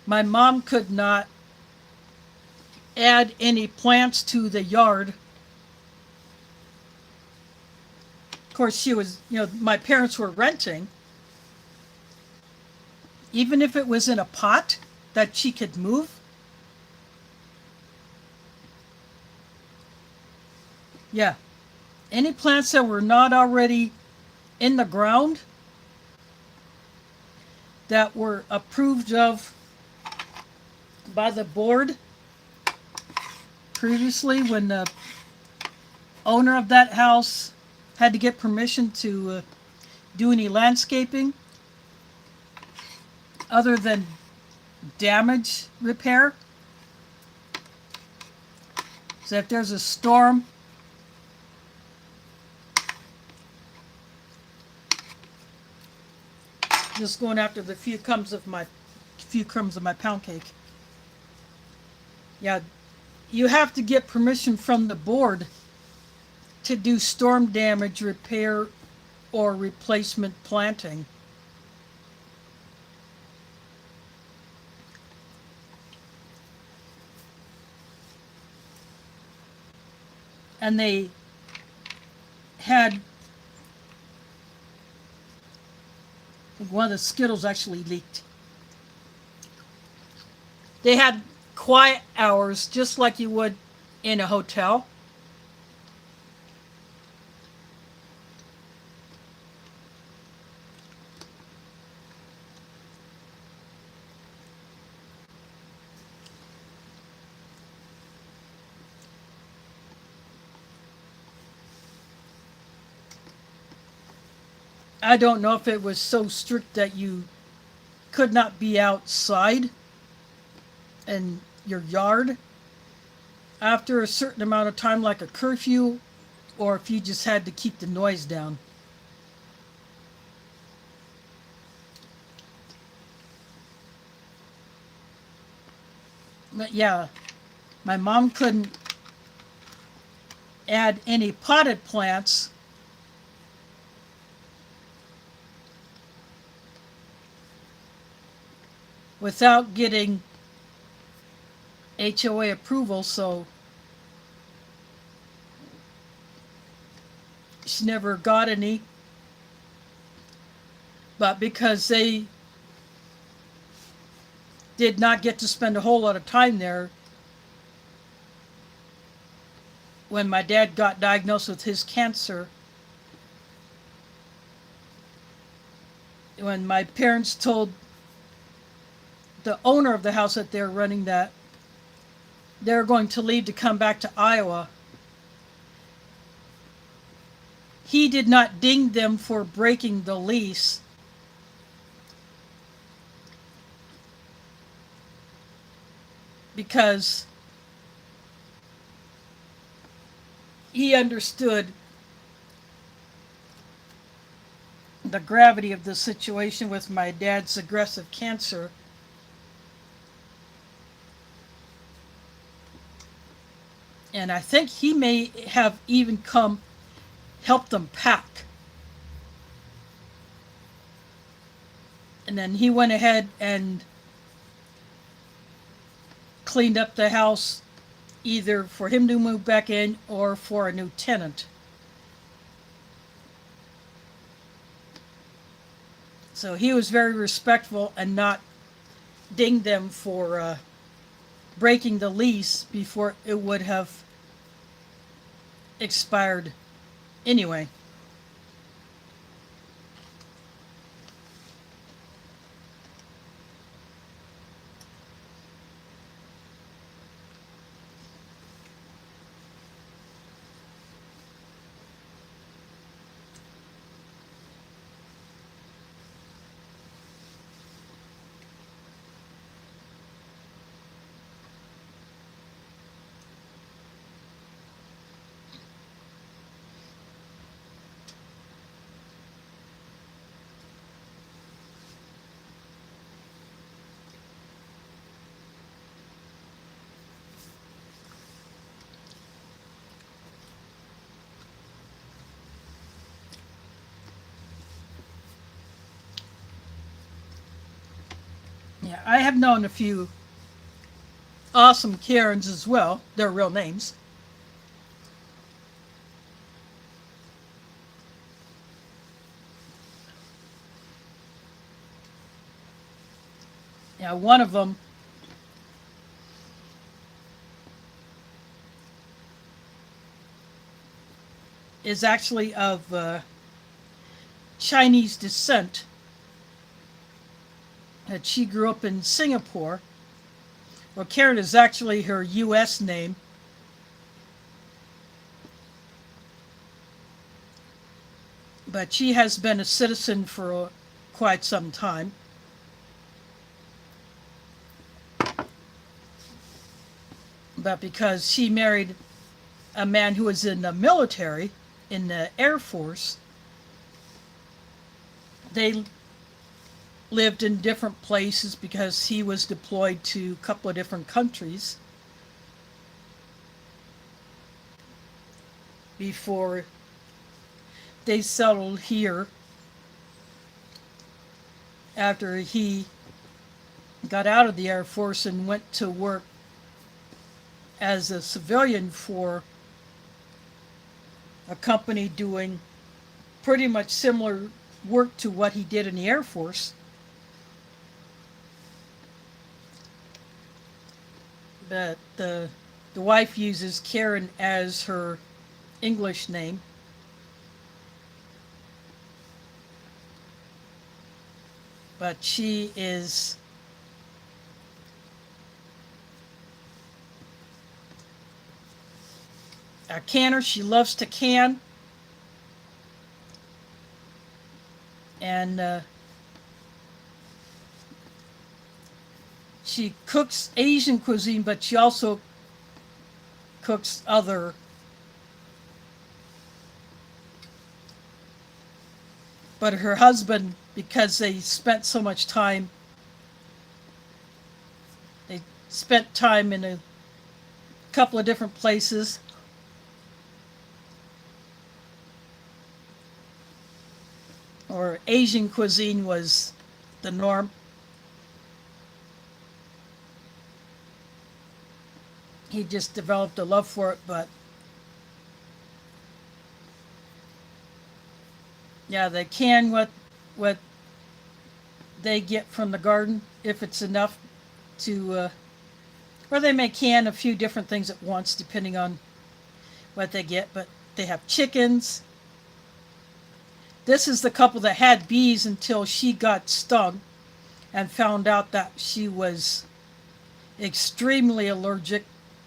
my mom could not add any plants to the yard. Of course, she was, my parents were renting. Even if it was in a pot that she could move. Yeah. Any plants that were not already in the ground that were approved of by the board previously, when the owner of that house had to get permission to do any landscaping other than damage repair. So if there's a storm, just going after the few crumbs of my pound cake. Yeah, you have to get permission from the board to do storm damage repair or replacement planting. And they had, one of the Skittles actually leaked. They had quiet hours just like you would in a hotel. I don't know if it was so strict that you could not be outside in your yard after a certain amount of time, like a curfew, or if you just had to keep the noise down. But yeah, my mom couldn't add any potted plants without getting HOA approval, so she never got any. But because they did not get to spend a whole lot of time there, when my dad got diagnosed with his cancer, when my parents told the owner of the house that they're running that they're going to leave to come back to Iowa, he did not ding them for breaking the lease. Because he understood the gravity of the situation with my dad's aggressive cancer. And I think he may have even come helped them pack. And then he went ahead and cleaned up the house either for him to move back in or for a new tenant. So he was very respectful and not dinged them for breaking the lease before it would have expired anyway. Yeah, I have known a few awesome Karens as well. Their real names. Yeah, one of them is actually of Chinese descent. That she grew up in Singapore. Well, Karen is actually her U.S. name. But she has been a citizen for quite some time. But because she married a man who was in the military, in the Air Force, they lived in different places because he was deployed to a couple of different countries before they settled here after he got out of the Air Force and went to work as a civilian for a company doing pretty much similar work to what he did in the Air Force. But the wife uses Karen as her English name. But she is a canner. She loves to can. And she cooks Asian cuisine, but she also cooks other but her husband, because they spent so much time, they spent time in a couple of different places. Or Asian cuisine was the norm. He just developed a love for it, but yeah, they can what they get from the garden if it's enough to, or they may can a few different things at once depending on what they get. But they have chickens. This is the couple that had bees until she got stung and found out that she was extremely allergic.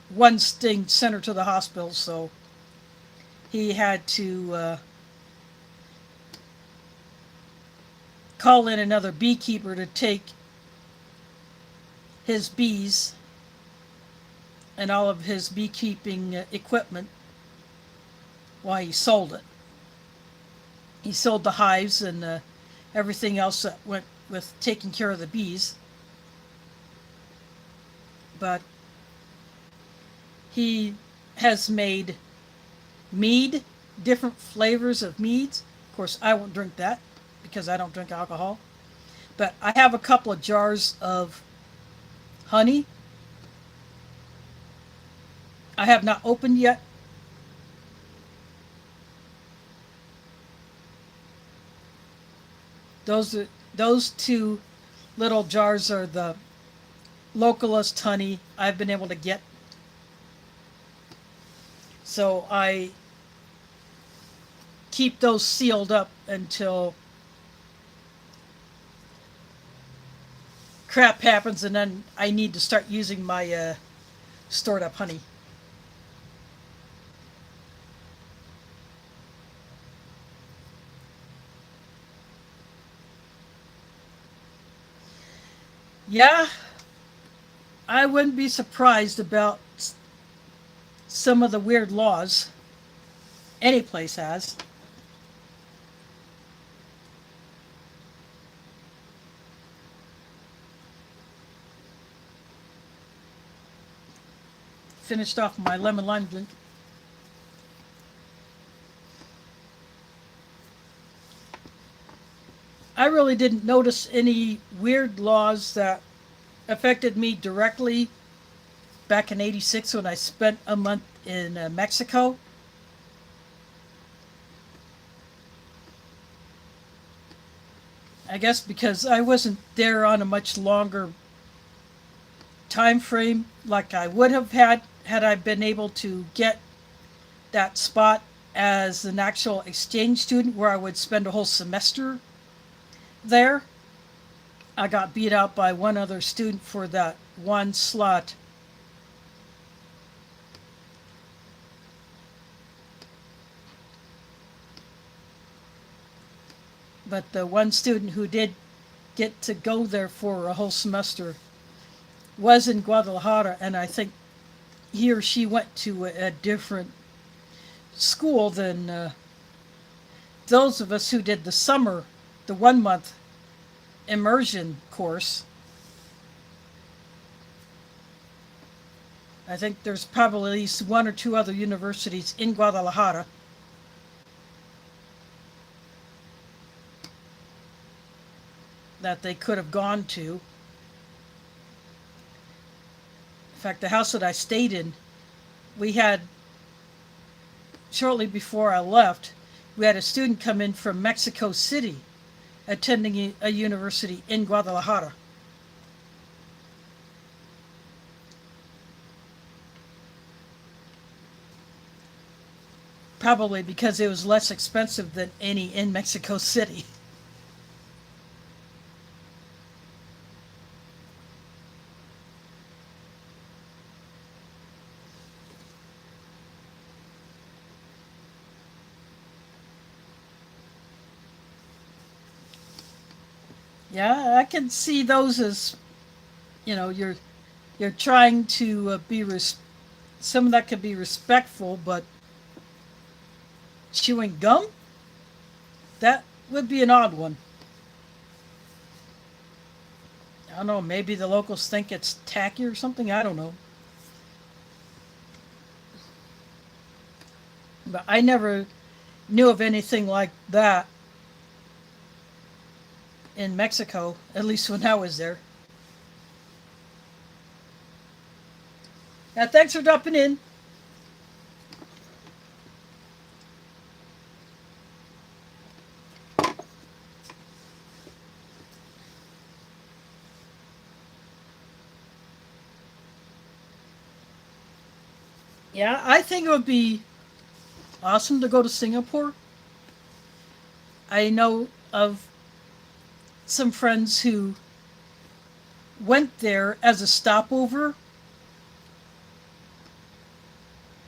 One sting sent her to the hospital, so he had to call in another beekeeper to take his bees and all of his beekeeping equipment while he sold it. He sold the hives and everything else that went with taking care of the bees. But he has made mead, different flavors of meads. Of course, I won't drink that because I don't drink alcohol. But I have a couple of jars of honey. I have not opened yet. Those two little jars are the localist honey I've been able to get. So I keep those sealed up until crap happens and then I need to start using my stored up honey. Yeah, I wouldn't be surprised about some of the weird laws any place has. Finished off my lemon lime drink. I really didn't notice any weird laws that affected me directly back in '86 when I spent a month in Mexico. I guess because I wasn't there on a much longer time frame like I would have had I been able to get that spot as an actual exchange student where I would spend a whole semester there. I got beat out by one other student for that one slot. But the one student who did get to go there for a whole semester was in Guadalajara, and I think he or she went to a different school than those of us who did the summer, the 1 month immersion course. I think there's probably at least one or two other universities in Guadalajara. That they could have gone to. In fact, the house that I stayed in, we had, shortly before I left, we had a student come in from Mexico City attending a university in Guadalajara. Probably because it was less expensive than any in Mexico City. Yeah, I can see those as, you're trying to some of that could be respectful, but chewing gum, that would be an odd one. I don't know, maybe the locals think it's tacky or something, I don't know. But I never knew of anything like that in Mexico, at least when I was there. Now, thanks for dropping in. Yeah, I think it would be awesome to go to Singapore. I know of some friends who went there as a stopover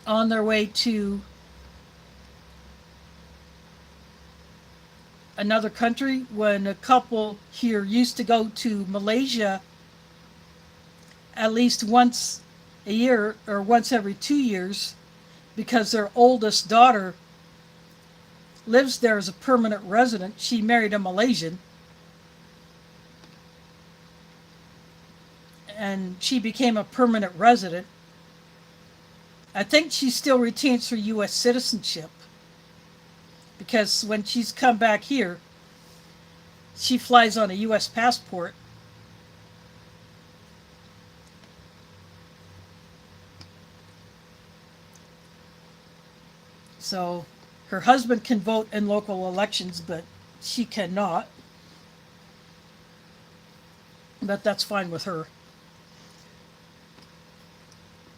on their way to another country when a couple here used to go to Malaysia at least once a year or once every 2 years because their oldest daughter lives there as a permanent resident. She married a Malaysian and she became a permanent resident. I think she still retains her U.S. citizenship. because when she's come back here, she flies on a U.S. passport. So her husband can vote in local elections, but she cannot. But that's fine with her.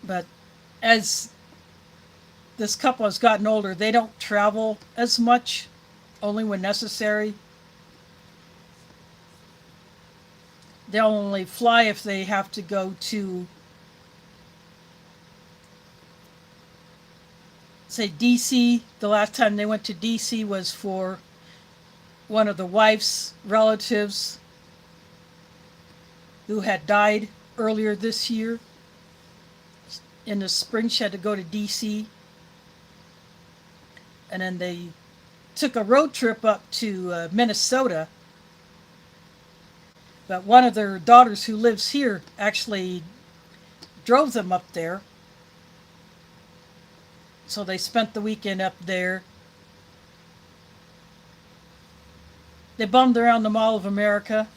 But as this couple has gotten older, they don't travel as much, only when necessary. They'll only fly if they have to go to, say, DC. The last time they went to DC was for one of the wife's relatives who had died earlier this year. In the spring, she had to go to DC. And then they took a road trip up to Minnesota. But one of their daughters who lives here actually drove them up there. So they spent the weekend up there. They bummed around the Mall of America.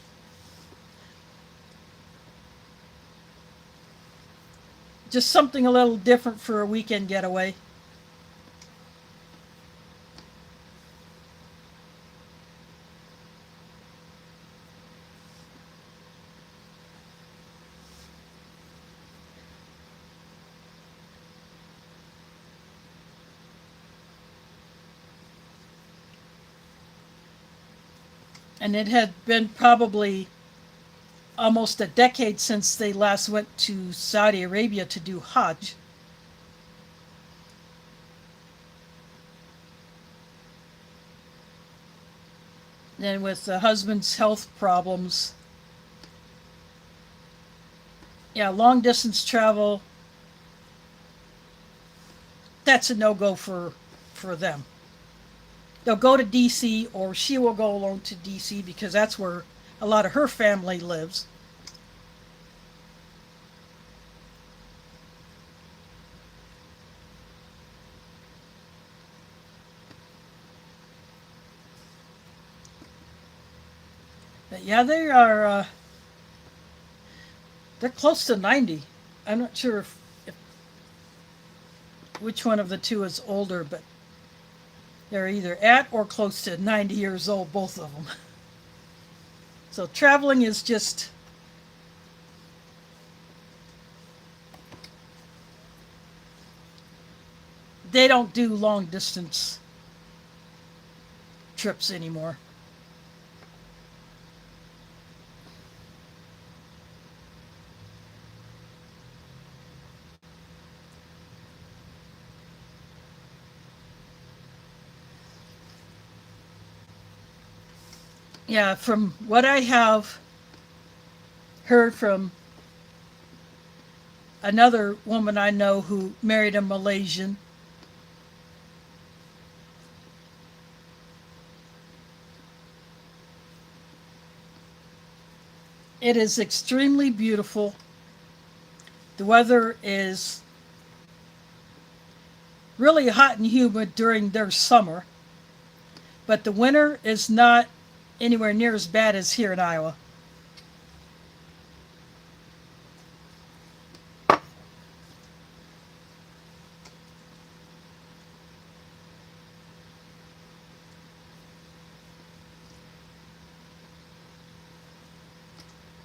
Just something a little different for a weekend getaway. And it had been probably almost a decade since they last went to Saudi Arabia to do Hajj. Then with the husband's health problems, yeah, long distance travel, that's a no-go for them. They'll go to DC, or she will go alone to DC because that's where a lot of her family lives. But yeah, they're close to 90. I'm not sure if which one of the two is older, but they're either at or close to 90 years old, both of them. So traveling is just, they don't do long distance trips anymore. Yeah, from what I have heard from another woman I know who married a Malaysian, it is extremely beautiful. The weather is really hot and humid during their summer, but the winter is not anywhere near as bad as here in Iowa.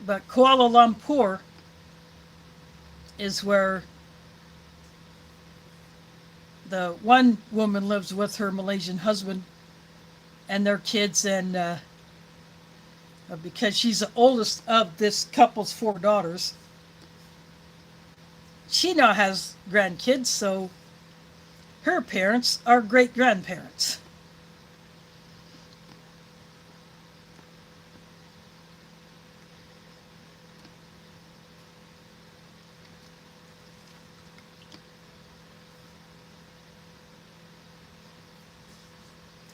But Kuala Lumpur is where the one woman lives with her Malaysian husband and their kids, and because she's the oldest of this couple's four daughters, she now has grandkids, so her parents are great grandparents.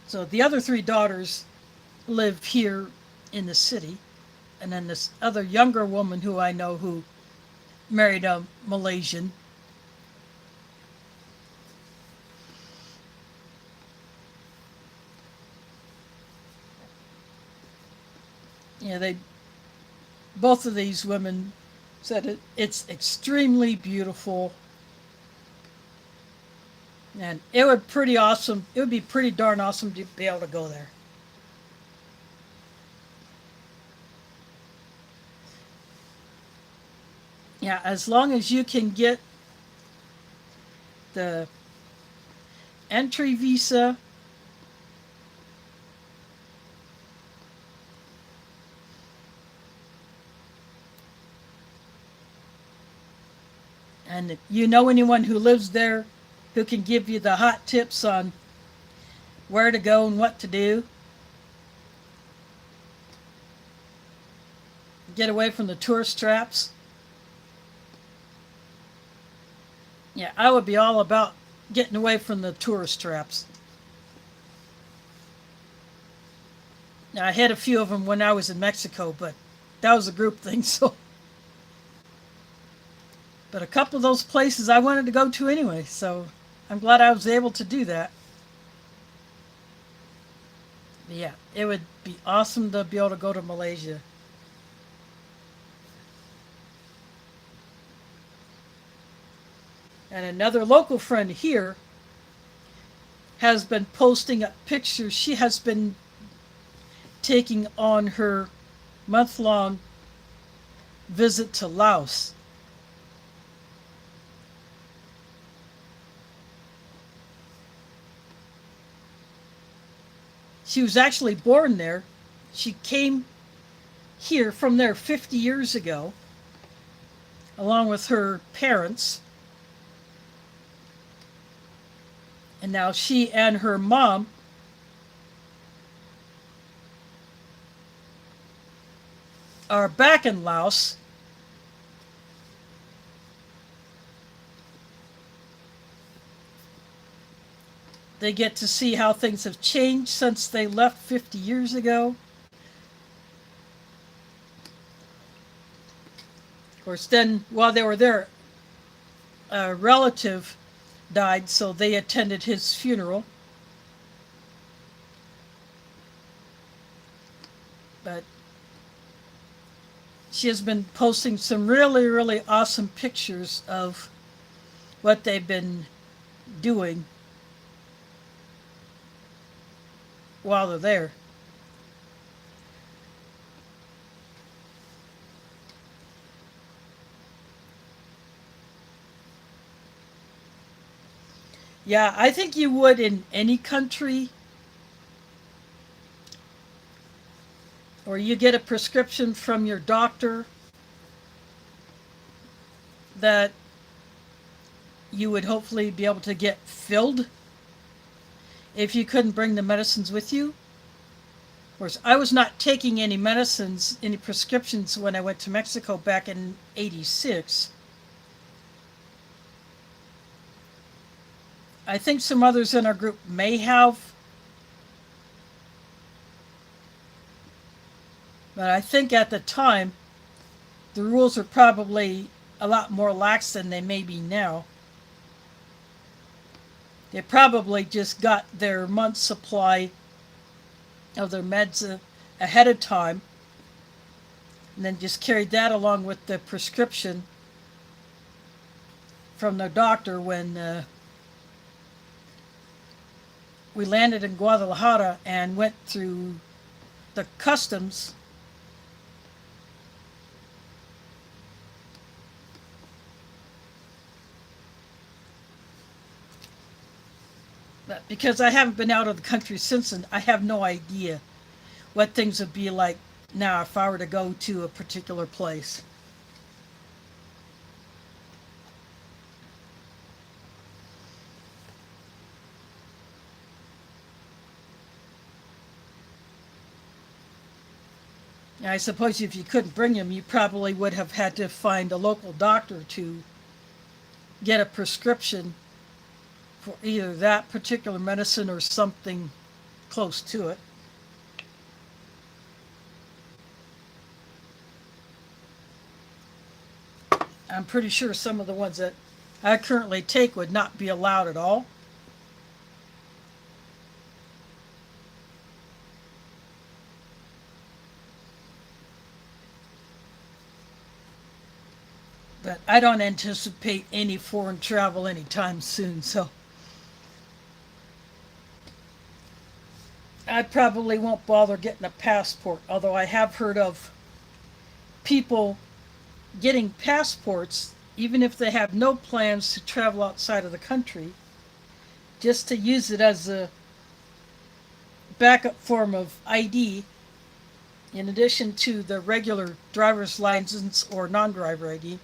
So the other three daughters live here in the city, and then this other younger woman who I know who married a Malaysian. they both of these women said it's extremely beautiful, and it would pretty awesome. It would be pretty darn awesome to be able to go there. Yeah, as long as you can get the entry visa, and if you know anyone who lives there who can give you the hot tips on where to go and what to do, get away from the tourist traps. Yeah, I would be all about getting away from the tourist traps. Now, I had a few of them when I was in Mexico, but that was a group thing, so. But a couple of those places I wanted to go to anyway, so I'm glad I was able to do that. But yeah, it would be awesome to be able to go to Malaysia. And another local friend here has been posting up pictures she has been taking on her month-long visit to Laos. She was actually born there. She came here from there 50 years ago, along with her parents. And now she and her mom are back in Laos. They get to see how things have changed since they left 50 years ago. Of course, then while they were there, a relative died, so they attended his funeral. But she has been posting some really, really awesome pictures of what they've been doing while they're there. Yeah, I think you would in any country, or you get a prescription from your doctor that you would hopefully be able to get filled if you couldn't bring the medicines with you. Of course, I was not taking any medicines, any prescriptions when I went to Mexico back in '86. I think some others in our group may have, but I think at the time the rules were probably a lot more lax than they may be now. They probably just got their month's supply of their meds ahead of time, and then just carried that along with the prescription from their doctor when we landed in Guadalajara and went through the customs. But because I haven't been out of the country since then, I have no idea what things would be like now if I were to go to a particular place. I suppose if you couldn't bring them, you probably would have had to find a local doctor to get a prescription for either that particular medicine or something close to it. I'm pretty sure some of the ones that I currently take would not be allowed at all. But I don't anticipate any foreign travel anytime soon, so I probably won't bother getting a passport, although I have heard of people getting passports even if they have no plans to travel outside of the country, just to use it as a backup form of ID in addition to the regular driver's license or non-driver ID.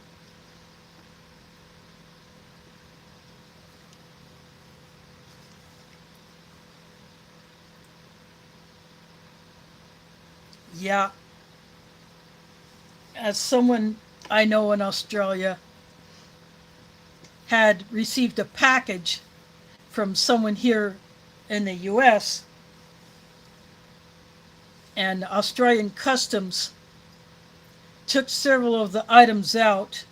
Yeah, as someone I know in Australia had received a package from someone here in the US, and Australian Customs took several of the items out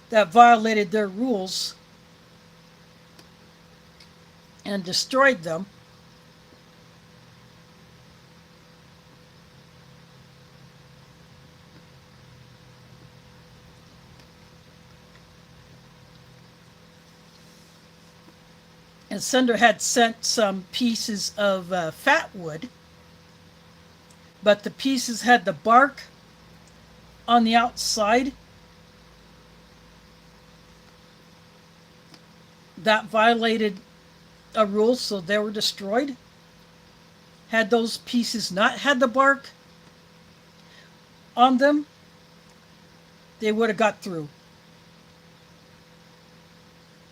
that violated their rules and destroyed them. And Sender had sent some pieces of fat wood, but the pieces had the bark on the outside. That violated a rule, so they were destroyed. Had those pieces not had the bark on them, they would have got through.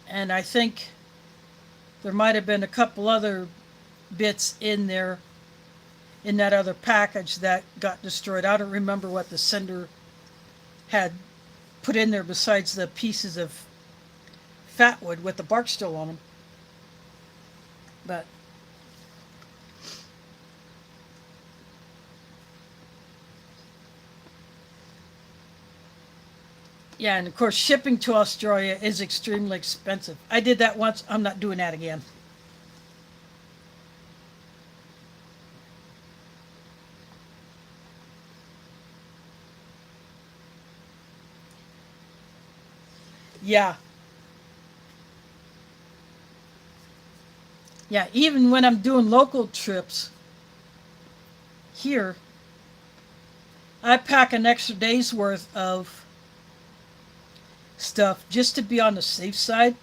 And I think there might have been a couple other bits in there in that other package that got destroyed. I don't remember what the sender had put in there besides the pieces of fat wood with the bark still on them. But yeah, and of course shipping to Australia is extremely expensive. I did that once. I'm not doing that again. Yeah. Yeah, even when I'm doing local trips here, I pack an extra day's worth of stuff just to be on the safe side.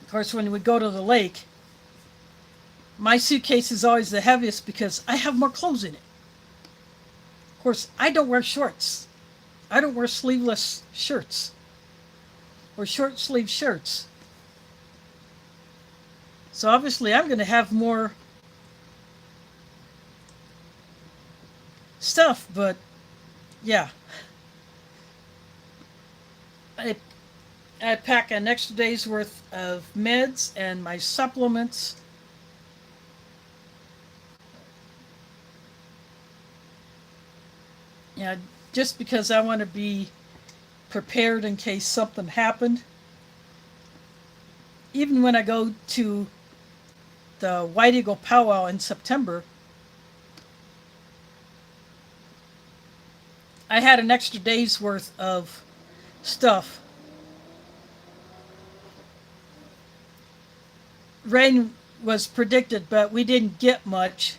Of course, when we go to the lake, my suitcase is always the heaviest because I have more clothes in it. Of course, I don't wear shorts. I don't wear sleeveless shirts or short sleeve shirts. So obviously I'm going to have more stuff, but yeah. I, I pack an extra day's worth of meds and my supplements. Yeah, just because I want to be prepared in case something happened. Even when I go to the White Eagle powwow in September, I had an extra day's worth of stuff. Rain was predicted, but we didn't get much.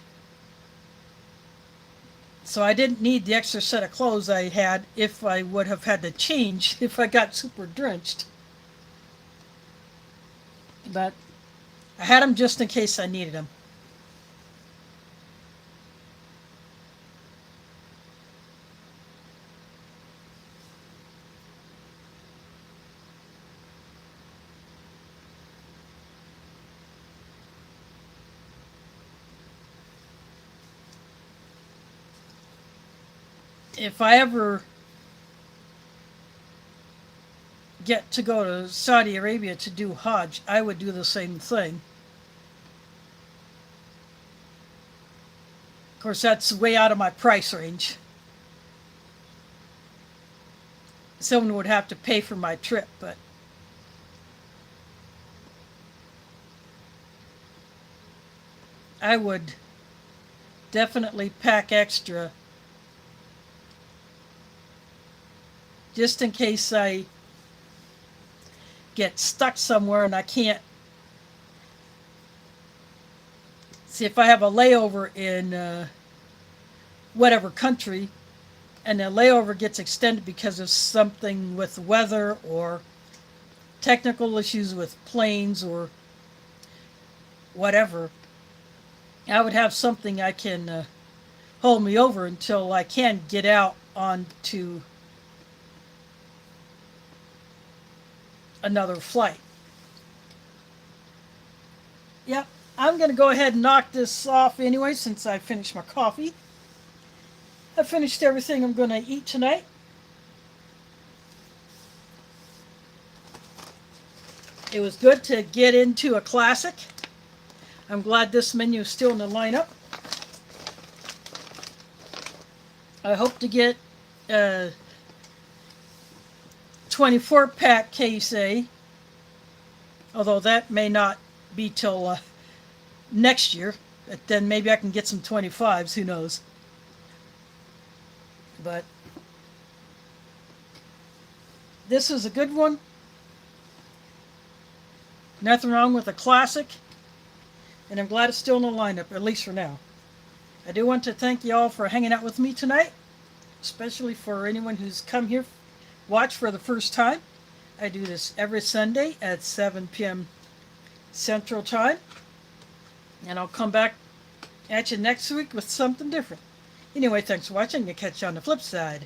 So I didn't need the extra set of clothes I had if I would have had to change if I got super drenched. But I had them just in case I needed them. If I ever get to go to Saudi Arabia to do Hajj, I would do the same thing. Of course, that's way out of my price range. Someone would have to pay for my trip, but I would definitely pack extra just in case I get stuck somewhere and I can't see if I have a layover in whatever country and the layover gets extended because of something with weather or technical issues with planes or whatever. I would have something I can hold me over until I can get out onto another flight. Yep, I'm going to go ahead and knock this off anyway since I finished my coffee. I finished everything I'm going to eat tonight. It was good to get into a classic. I'm glad this menu is still in the lineup. I hope to get a 24-pack case A, although that may not be till next year. But then maybe I can get some 25s, who knows. But this is a good one. Nothing wrong with a classic. And I'm glad it's still in the lineup, at least for now. I do want to thank you all for hanging out with me tonight, especially for anyone who's come here, watch for the first time. I do this every Sunday at 7 p.m. Central Time. And I'll come back at you next week with something different. Anyway, thanks for watching. I'll catch you on the flip side.